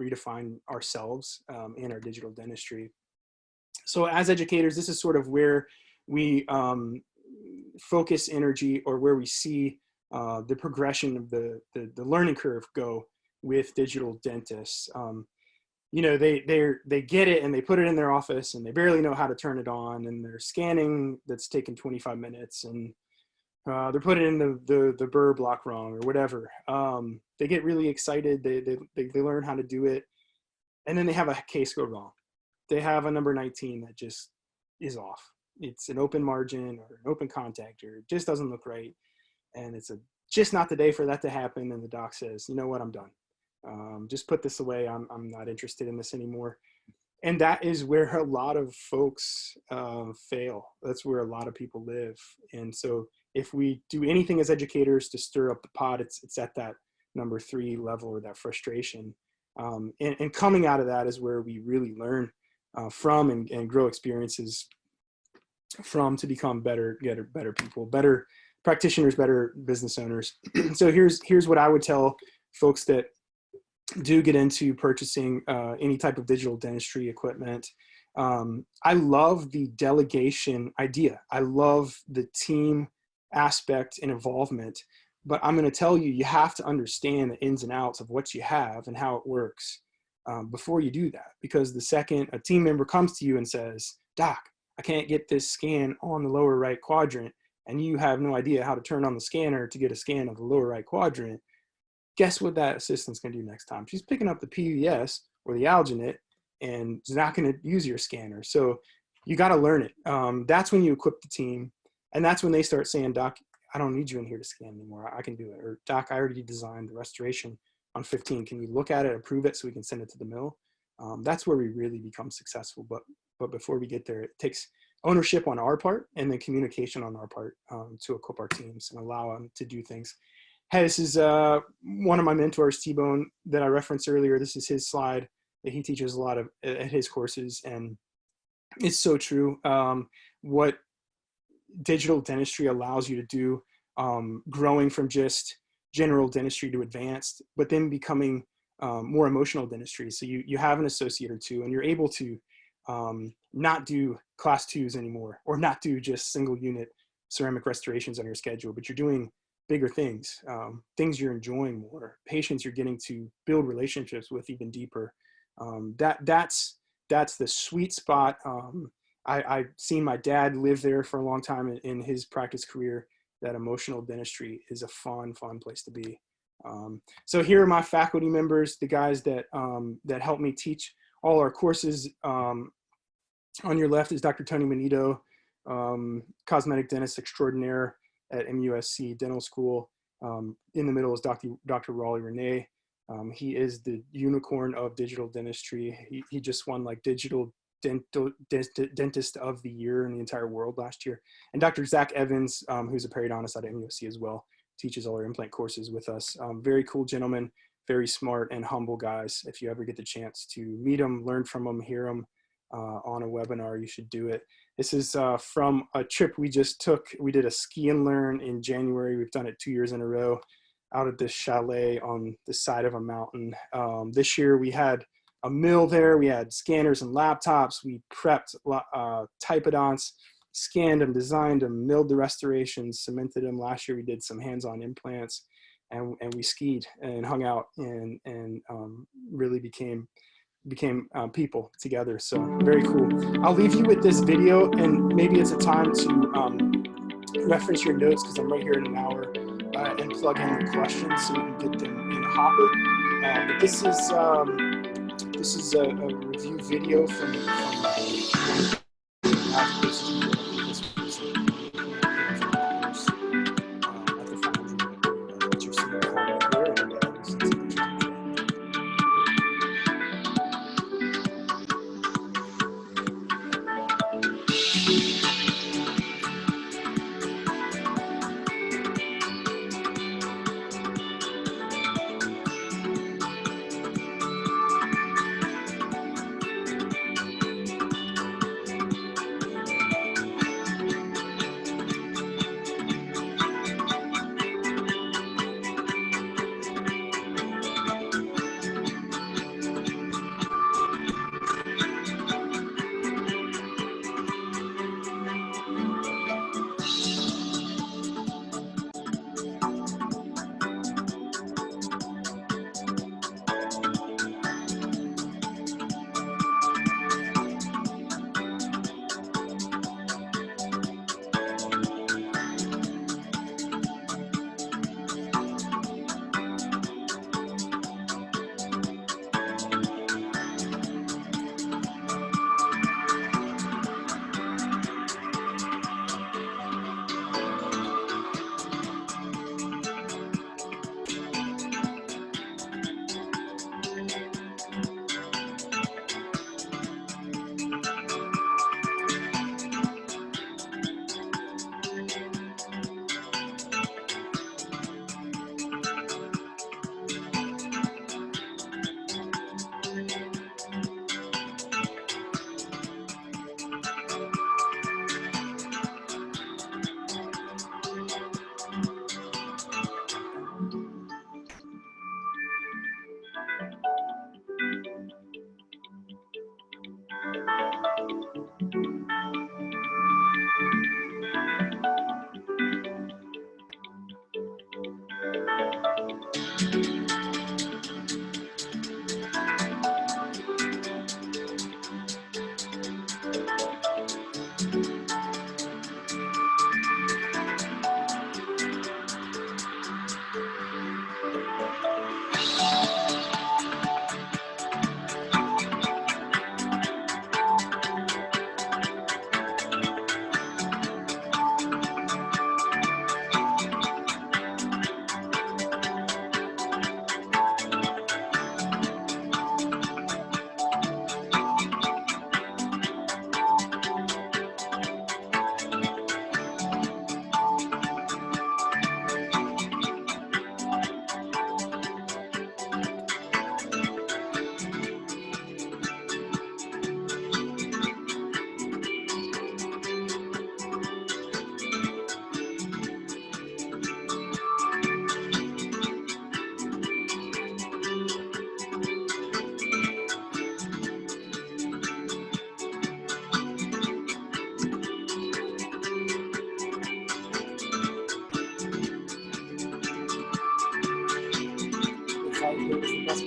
redefine ourselves in our digital dentistry. So as educators, this is sort of where we focus energy, or where we see the progression of the learning curve go with digital dentists. You know, they get it and they put it in their office and they barely know how to turn it on, and they're scanning that's taken 25 minutes, and they're putting in the burr block wrong or whatever. They get really excited. They learn how to do it, and then they have a case go wrong. They have a number 19 that just is off. It's an open margin or an open contact, or it just doesn't look right, and it's just not the day for that to happen. And the doc says, you know what, I'm done. Just put this away. I'm not interested in this anymore. And that is where a lot of folks fail. That's where a lot of people live. And so if we do anything as educators to stir up the pot, it's at that number 3 level, or that frustration. And coming out of that is where we really learn from and grow experiences from to become better people, better practitioners, better business owners. So here's what I would tell folks that do get into purchasing any type of digital dentistry equipment. I love the delegation idea. I love the team aspect and involvement, but I'm going to tell you, you have to understand the ins and outs of what you have and how it works before you do that. Because the second a team member comes to you and says, "Doc, I can't get this scan on the lower right quadrant," and you have no idea how to turn on the scanner to get a scan of the lower right quadrant, guess what that assistant's going to do next time? She's picking up the PVS or the alginate and is not going to use your scanner. So you got to learn it. That's when you equip the team. And that's when they start saying, "Doc, I don't need you in here to scan anymore. I can do it." Or, "Doc, I already designed the restoration on 15. Can you look at it, approve it so we can send it to the mill?" That's where we really become successful. But before we get there, it takes ownership on our part and then communication on our part to equip our teams and allow them to do things. Hey, this is one of my mentors, T-Bone, that I referenced earlier. This is his slide that he teaches a lot of at his courses, and it's so true. What digital dentistry allows you to do, growing from just general dentistry to advanced, but then becoming more emotional dentistry. So you have an associate or two, and you're able to not do class 2s anymore, or not do just single unit ceramic restorations on your schedule, but you're doing bigger thing, things you're enjoying more, patients you're getting to build relationships with even deeper. That's the sweet spot. I've seen my dad live there for a long time in his practice career. That emotional dentistry is a fun place to be. So here are my faculty members, the guys that that help me teach all our courses. On your left is Dr. Tony Manito, cosmetic dentist extraordinaire at MUSC Dental School. In the middle is Dr. Raleigh Renee. He is the unicorn of digital dentistry. He just won like digital dentist of the year in the entire world last year. And Dr. Zach Evans, who's a periodontist at MUSC as well, teaches all our implant courses with us. Very cool gentleman, very smart and humble guys. If you ever get the chance to meet them, learn from them, hear them on a webinar, you should do it. This is from a trip we just took. We did a ski and learn in January. We've done it 2 years in a row out at this chalet on the side of a mountain. This year we had a mill there. We had scanners and laptops. We prepped typodonts, scanned them, designed them, milled the restorations, cemented them. Last year we did some hands-on implants, and we skied and hung out and really became people together. So very cool. I'll leave you with this video, and maybe it's a time to reference your notes, because I'm right here in an hour, and plug in your questions so we can get them in the hopper. But this is a review video from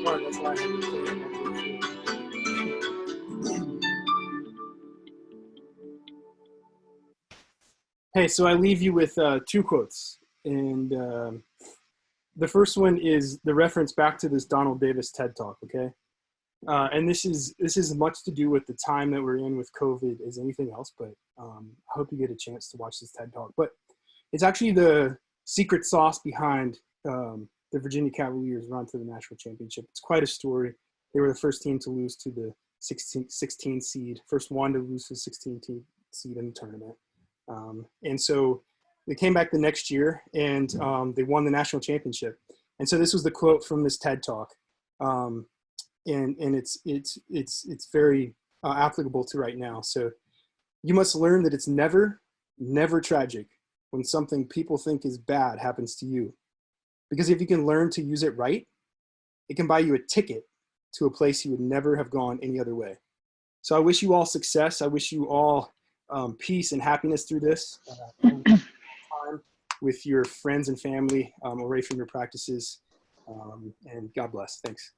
smart. That's why I had to play it like this. Hey, so I leave you with two quotes, and the first one is the reference back to this Donald Davis TED Talk. Okay, and this is as much to do with the time that we're in with COVID as anything else. But I hope you get a chance to watch this TED Talk. But it's actually the secret sauce behind the Virginia Cavaliers' run to the national championship. It's quite a story. They were the first team to lose to the 16 seed, first one to lose to the 16 seed in the tournament. And so they came back the next year and they won the national championship. And so this was the quote from this TED Talk. And it's very applicable to right now. So you must learn that it's never tragic when something people think is bad happens to you. Because if you can learn to use it right, it can buy you a ticket to a place you would never have gone any other way. So I wish you all success. I wish you all peace and happiness through this time with your friends and family away from your practices. And God bless. Thanks.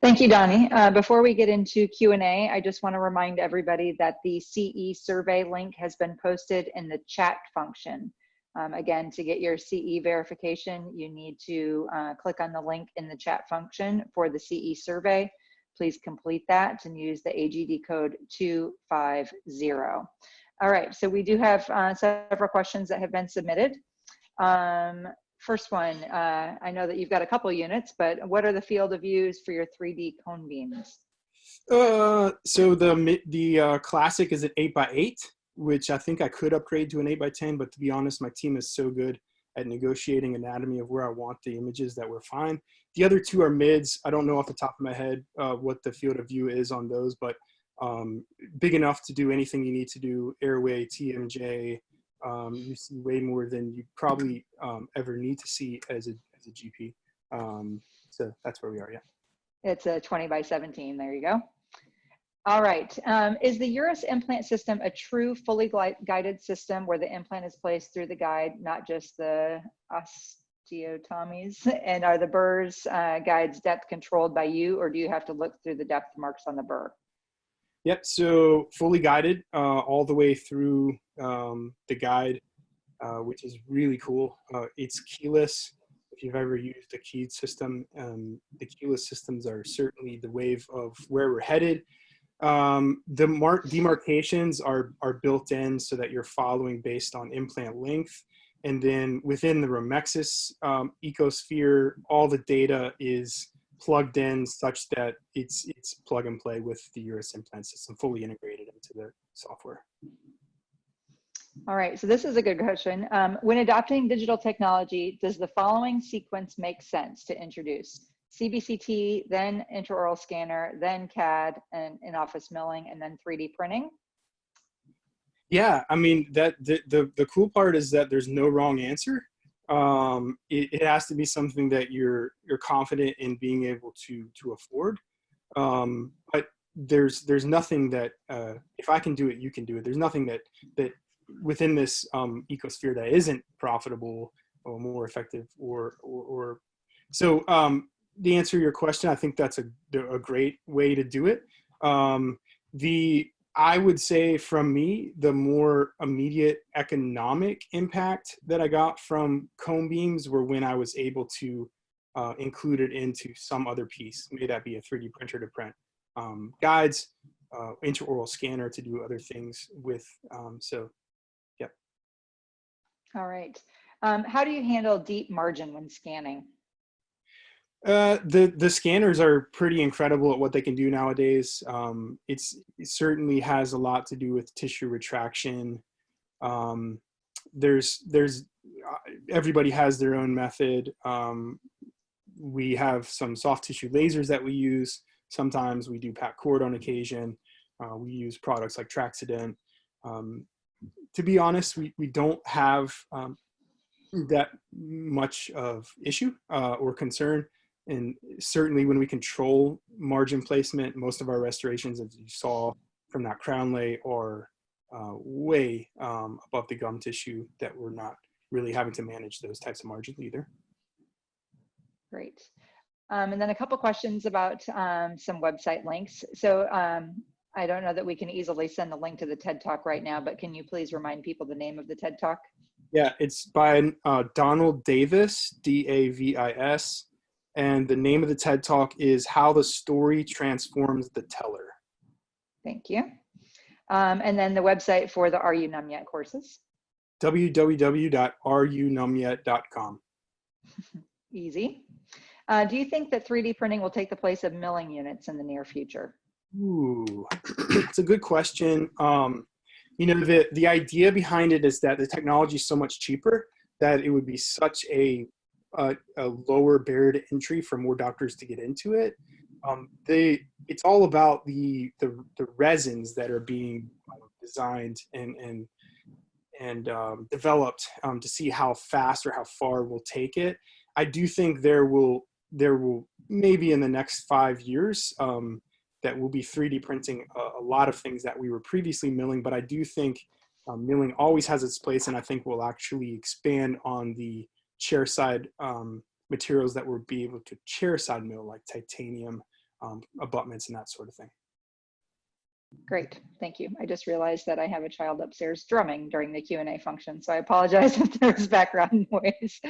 Thank you, Donnie. Before we get into Q&A, I just want to remind everybody that the CE survey link has been posted in the chat function. Again, to get your CE verification, you need to click on the link in the chat function for the CE survey. Please complete that and use the AGD code 250. All right, so we do have several questions that have been submitted. First one, I know that you've got a couple units, but what are the field of views for your 3D cone beams? So the classic is an 8x8, which I think I could upgrade to an 8x10, but to be honest, my team is so good at negotiating anatomy of where I want the images that we're fine. The other two are mids. I don't know off the top of my head what the field of view is on those, but big enough to do anything you need to do, airway, TMJ. You see way more than you probably ever need to see as a GP. So that's where we are, yeah. It's a 20x17, there you go. All right, is the Urus implant system a true fully guided system where the implant is placed through the guide, not just the osteotomies? And are the burrs guides depth controlled by you, or do you have to look through the depth marks on the burr? Yep, so fully guided all the way through the guide, which is really cool. It's keyless. If you've ever used a keyed system, the keyless systems are certainly the wave of where we're headed. The demarcations are built in so that you're following based on implant length. And then within the Romexis ecosphere, all the data is plugged in such that it's plug and play with the Urus implant system, fully integrated into the software. All right, so this is a good question. When adopting digital technology, does the following sequence make sense to introduce? CBCT, then intraoral scanner, then CAD, and in-office milling, and then 3D printing? Yeah, I mean, the cool part is that there's no wrong answer. It has to be something that you're confident in being able to afford. But there's nothing that if I can do it, you can do it. There's nothing that within this ecosphere that isn't profitable or more effective or so. The answer to your question, I think that's a great way to do it. I would say from me, the more immediate economic impact that I got from cone beams were when I was able to include it into some other piece. May that be a 3D printer to print guides, intraoral scanner to do other things with. So, yeah. All right. How do you handle deep margin when scanning? The scanners are pretty incredible at what they can do nowadays. It certainly has a lot to do with tissue retraction. Everybody has their own method. We have some soft tissue lasers that we use. Sometimes we do pat cord on occasion. We use products like Traxident. To be honest, we don't have that much of issue or concern. And certainly when we control margin placement, most of our restorations, as you saw from that crown lay, are way above the gum tissue, that we're not really having to manage those types of margins either. Great. And then a couple questions about some website links. So I don't know that we can easily send the link to the TED Talk right now, but can you please remind people the name of the TED Talk? Yeah, it's by Donald Davis, D-A-V-I-S. And the name of the TED Talk is How the Story Transforms the Teller. Thank you. And then the website for the Are You Numb Yet courses? www.areyounumbYet.com. Easy. Do you think that 3D printing will take the place of milling units in the near future? Ooh, it's a good question. You know, the idea behind it is that the technology is so much cheaper that it would be such a lower barrier to entry for more doctors to get into it. It's all about the resins that are being designed and developed to see how fast or how far we'll take it. I do think there will maybe in the next 5 years that we'll be 3D printing a lot of things that we were previously milling, but I do think milling always has its place, and I think we'll actually expand on the chairside materials that we'll be able to chairside mill, like titanium abutments and that sort of thing. Great, thank you. I just realized that I have a child upstairs drumming during the Q&A function, so I apologize if there's background noise.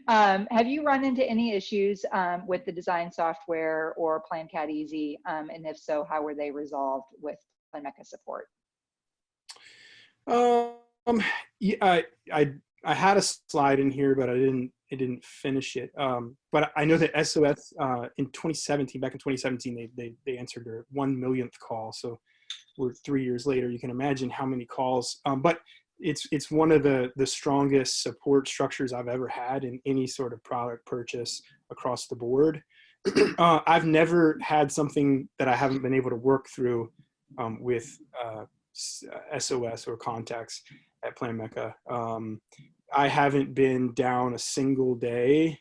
Have you run into any issues with the design software or Plan CAD Easy? And if so, how were they resolved with PlanMecca support? Yeah, I had a slide in here, but I didn't finish it. But I know that SOS in 2017, back in 2017, they answered their 1 millionth call. So we're 3 years later. You can imagine how many calls. But it's one of the strongest support structures I've ever had in any sort of product purchase across the board. I've never had something that I haven't been able to work through with SOS or contacts at PlanMecca. I haven't been down a single day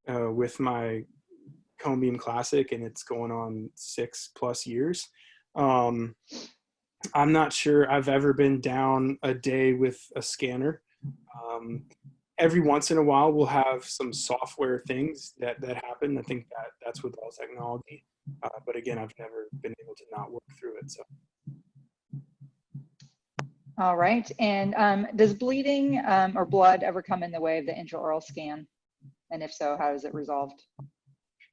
with my Cone Beam Classic, and it's going on 6+ years. I'm not sure I've ever been down a day with a scanner. Every once in a while, we'll have some software things that happen. I think that's with all technology. But again, I've never been able to not work through it. So. All right, and does bleeding or blood ever come in the way of the intraoral scan? And if so, how is it resolved?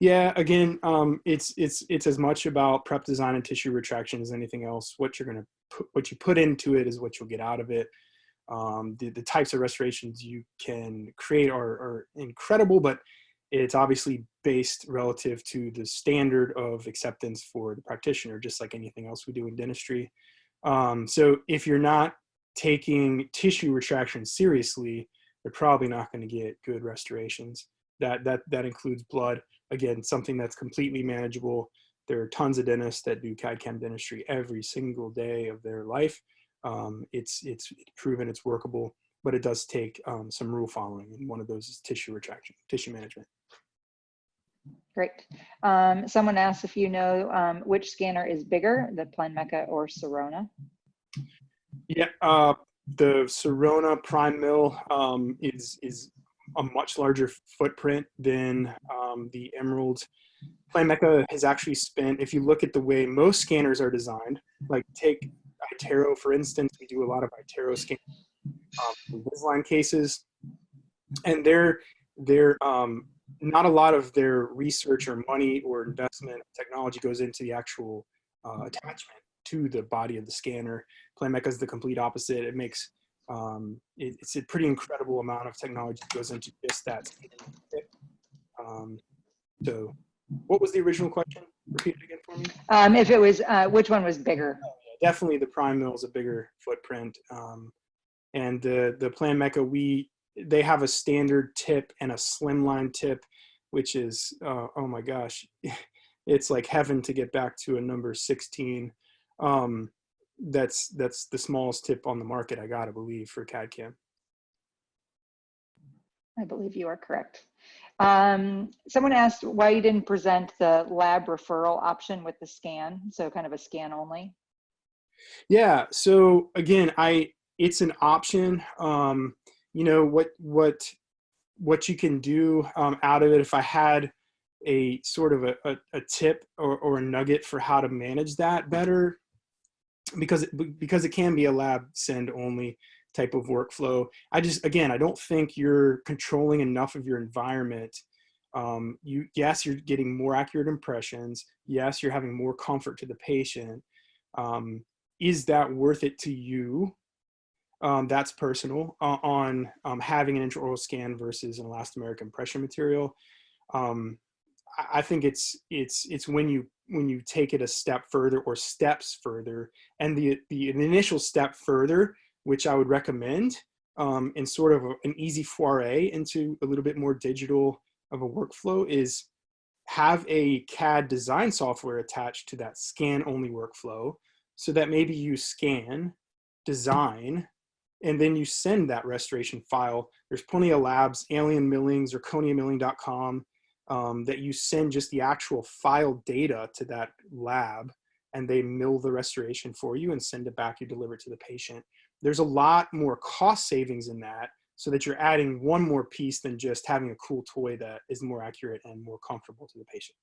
Yeah, again, it's as much about prep design and tissue retraction as anything else. What you put into it is what you'll get out of it. The types of restorations you can create are incredible, but it's obviously based relative to the standard of acceptance for the practitioner, just like anything else we do in dentistry. So if you're not taking tissue retraction seriously, you're probably not going to get good restorations. That includes blood. Again, something that's completely manageable. There are tons of dentists that do CAD/CAM dentistry every single day of their life. It's proven it's workable, but it does take some rule following, and one of those is tissue retraction, tissue management. Great. Someone asked if you know which scanner is bigger, the PlanMecca or Sirona? Yeah, the Sirona Prime Mill is a much larger footprint than the Emerald. PlanMecca has actually spent, if you look at the way most scanners are designed, like take iTero, for instance, we do a lot of iTero scans in Invisalign cases, and they're not a lot of their research or money or investment technology goes into the actual attachment to the body of the scanner. PlanMecca is the complete opposite. It makes it's a pretty incredible amount of technology that goes into just that. So what was the original question? Repeat it again for me. If it was, which one was bigger? Oh, yeah, definitely the Prime Mill is a bigger footprint. And the PlanMecca, they have a standard tip and a slimline tip, which is, oh my gosh, it's like heaven to get back to a number 16. That's the smallest tip on the market, I gotta believe, for CAD/CAM. I believe you are correct. Someone asked why you didn't present the lab referral option with the scan, so kind of a scan only. Yeah, so again, it's an option. You know what you can do out of it. If I had a sort of a tip or a nugget for how to manage that better, because it can be a lab send only type of workflow. I don't think you're controlling enough of your environment. Yes, you're getting more accurate impressions. Yes, you're having more comfort to the patient. Is that worth it to you? That's personal on having an intraoral scan versus an elastomeric impression material. I think it's when you take it a step further or steps further, and the initial step further, which I would recommend, in sort of an easy foray into a little bit more digital of a workflow, is have a CAD design software attached to that scan only workflow, so that maybe you scan, design, and then you send that restoration file. There's plenty of labs, Alien Millings or ConiaMilling.com, that you send just the actual file data to that lab, and they mill the restoration for you and send it back. You deliver it to the patient. There's a lot more cost savings in that, so that you're adding one more piece than just having a cool toy that is more accurate and more comfortable to the patient.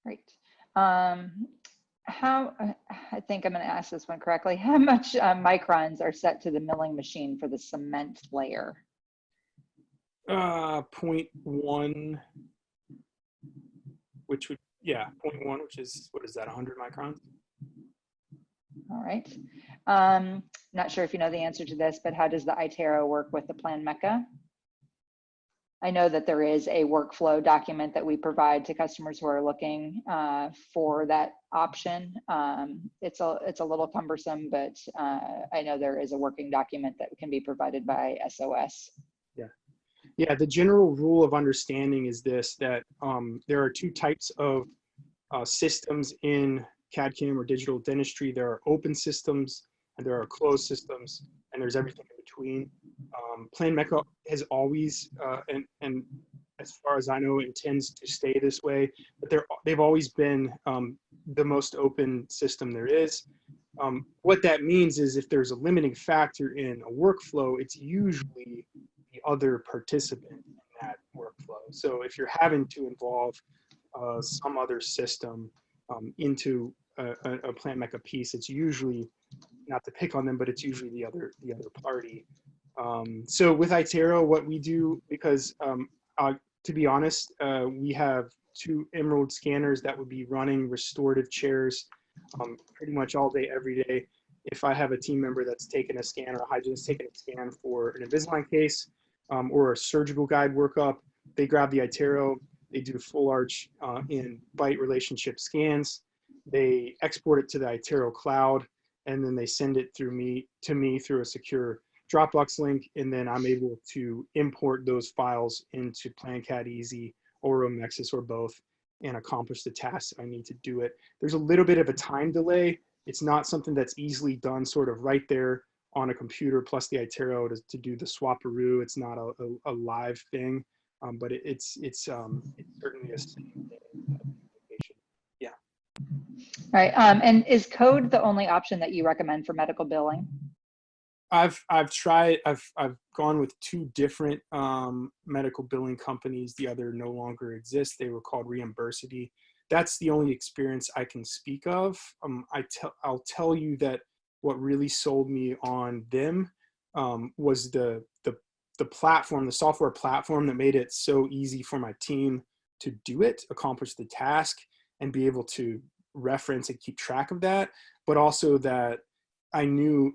Great. I think I'm going to ask this one correctly. How much microns are set to the milling machine for the cement layer? 0.1, which would, 0.1, which is, what is that, 100 microns? All right. Not sure if you know the answer to this, but how does the iTero work with the Plan Mecha? I know that there is a workflow document that we provide to customers who are looking for that option. It's a little cumbersome, but I know there is a working document that can be provided by SOS. Yeah, the general rule of understanding is this, that there are two types of systems in CAD/CAM or digital dentistry. There are open systems and there are closed systems, and there's everything in between. Plan Mecha has always, and as far as I know, intends to stay this way, but they've always been the most open system there is. What that means is if there's a limiting factor in a workflow, it's usually the other participant in that workflow. So if you're having to involve some other system into a Plan Mecha piece, it's usually, not to pick on them, but it's usually the other party. So with iTero, what we do, because to be honest, we have 2 Emerald scanners that would be running restorative chairs pretty much all day, every day. If I have a team member that's taken a scan, or a hygienist taking a scan for an Invisalign case or a surgical guide workup, they grab the iTero, they do full arch and bite relationship scans, they export it to the iTero cloud, and then they send it to me through a secure Dropbox link, and then I'm able to import those files into PlanCAD Easy or Romexis or both and accomplish the tasks I need to do it. There's a little bit of a time delay. It's not something that's easily done sort of right there on a computer, plus the iTero to do the swaparoo. It's not a live thing, but it's certainly a same thing. Yeah. All right. And is code the only option that you recommend for medical billing? I've gone with 2 different medical billing companies. The other no longer exists. They were called Reimbursity. That's the only experience I can speak of. I'll tell you that what really sold me on them was the platform, the software platform that made it so easy for my team to do it, accomplish the task, and be able to reference and keep track of that. But also that I knew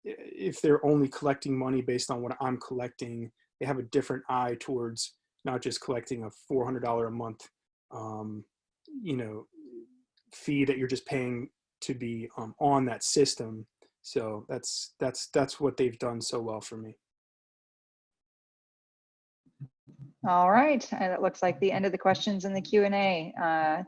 if they're only collecting money based on what I'm collecting, they have a different eye towards not just collecting a $400 a month, fee that you're just paying to be on that system. So that's what they've done so well for me. All right, that looks like the end of the questions in the Q&A.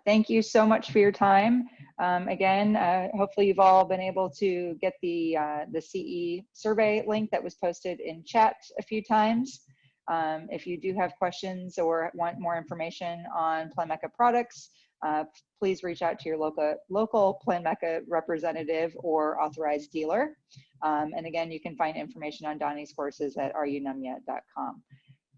Thank you so much for your time. Again, hopefully you've all been able to get the CE survey link that was posted in chat a few times. If you do have questions or want more information on Plan Mecha products, please reach out to your local Plan Mecha representative or authorized dealer. And again, you can find information on Donnie's courses at runumya.com.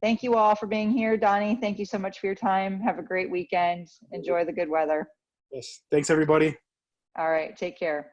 Thank you all for being here. Donnie, thank you so much for your time. Have a great weekend. Enjoy the good weather. Yes. Thanks, everybody. All right. Take care.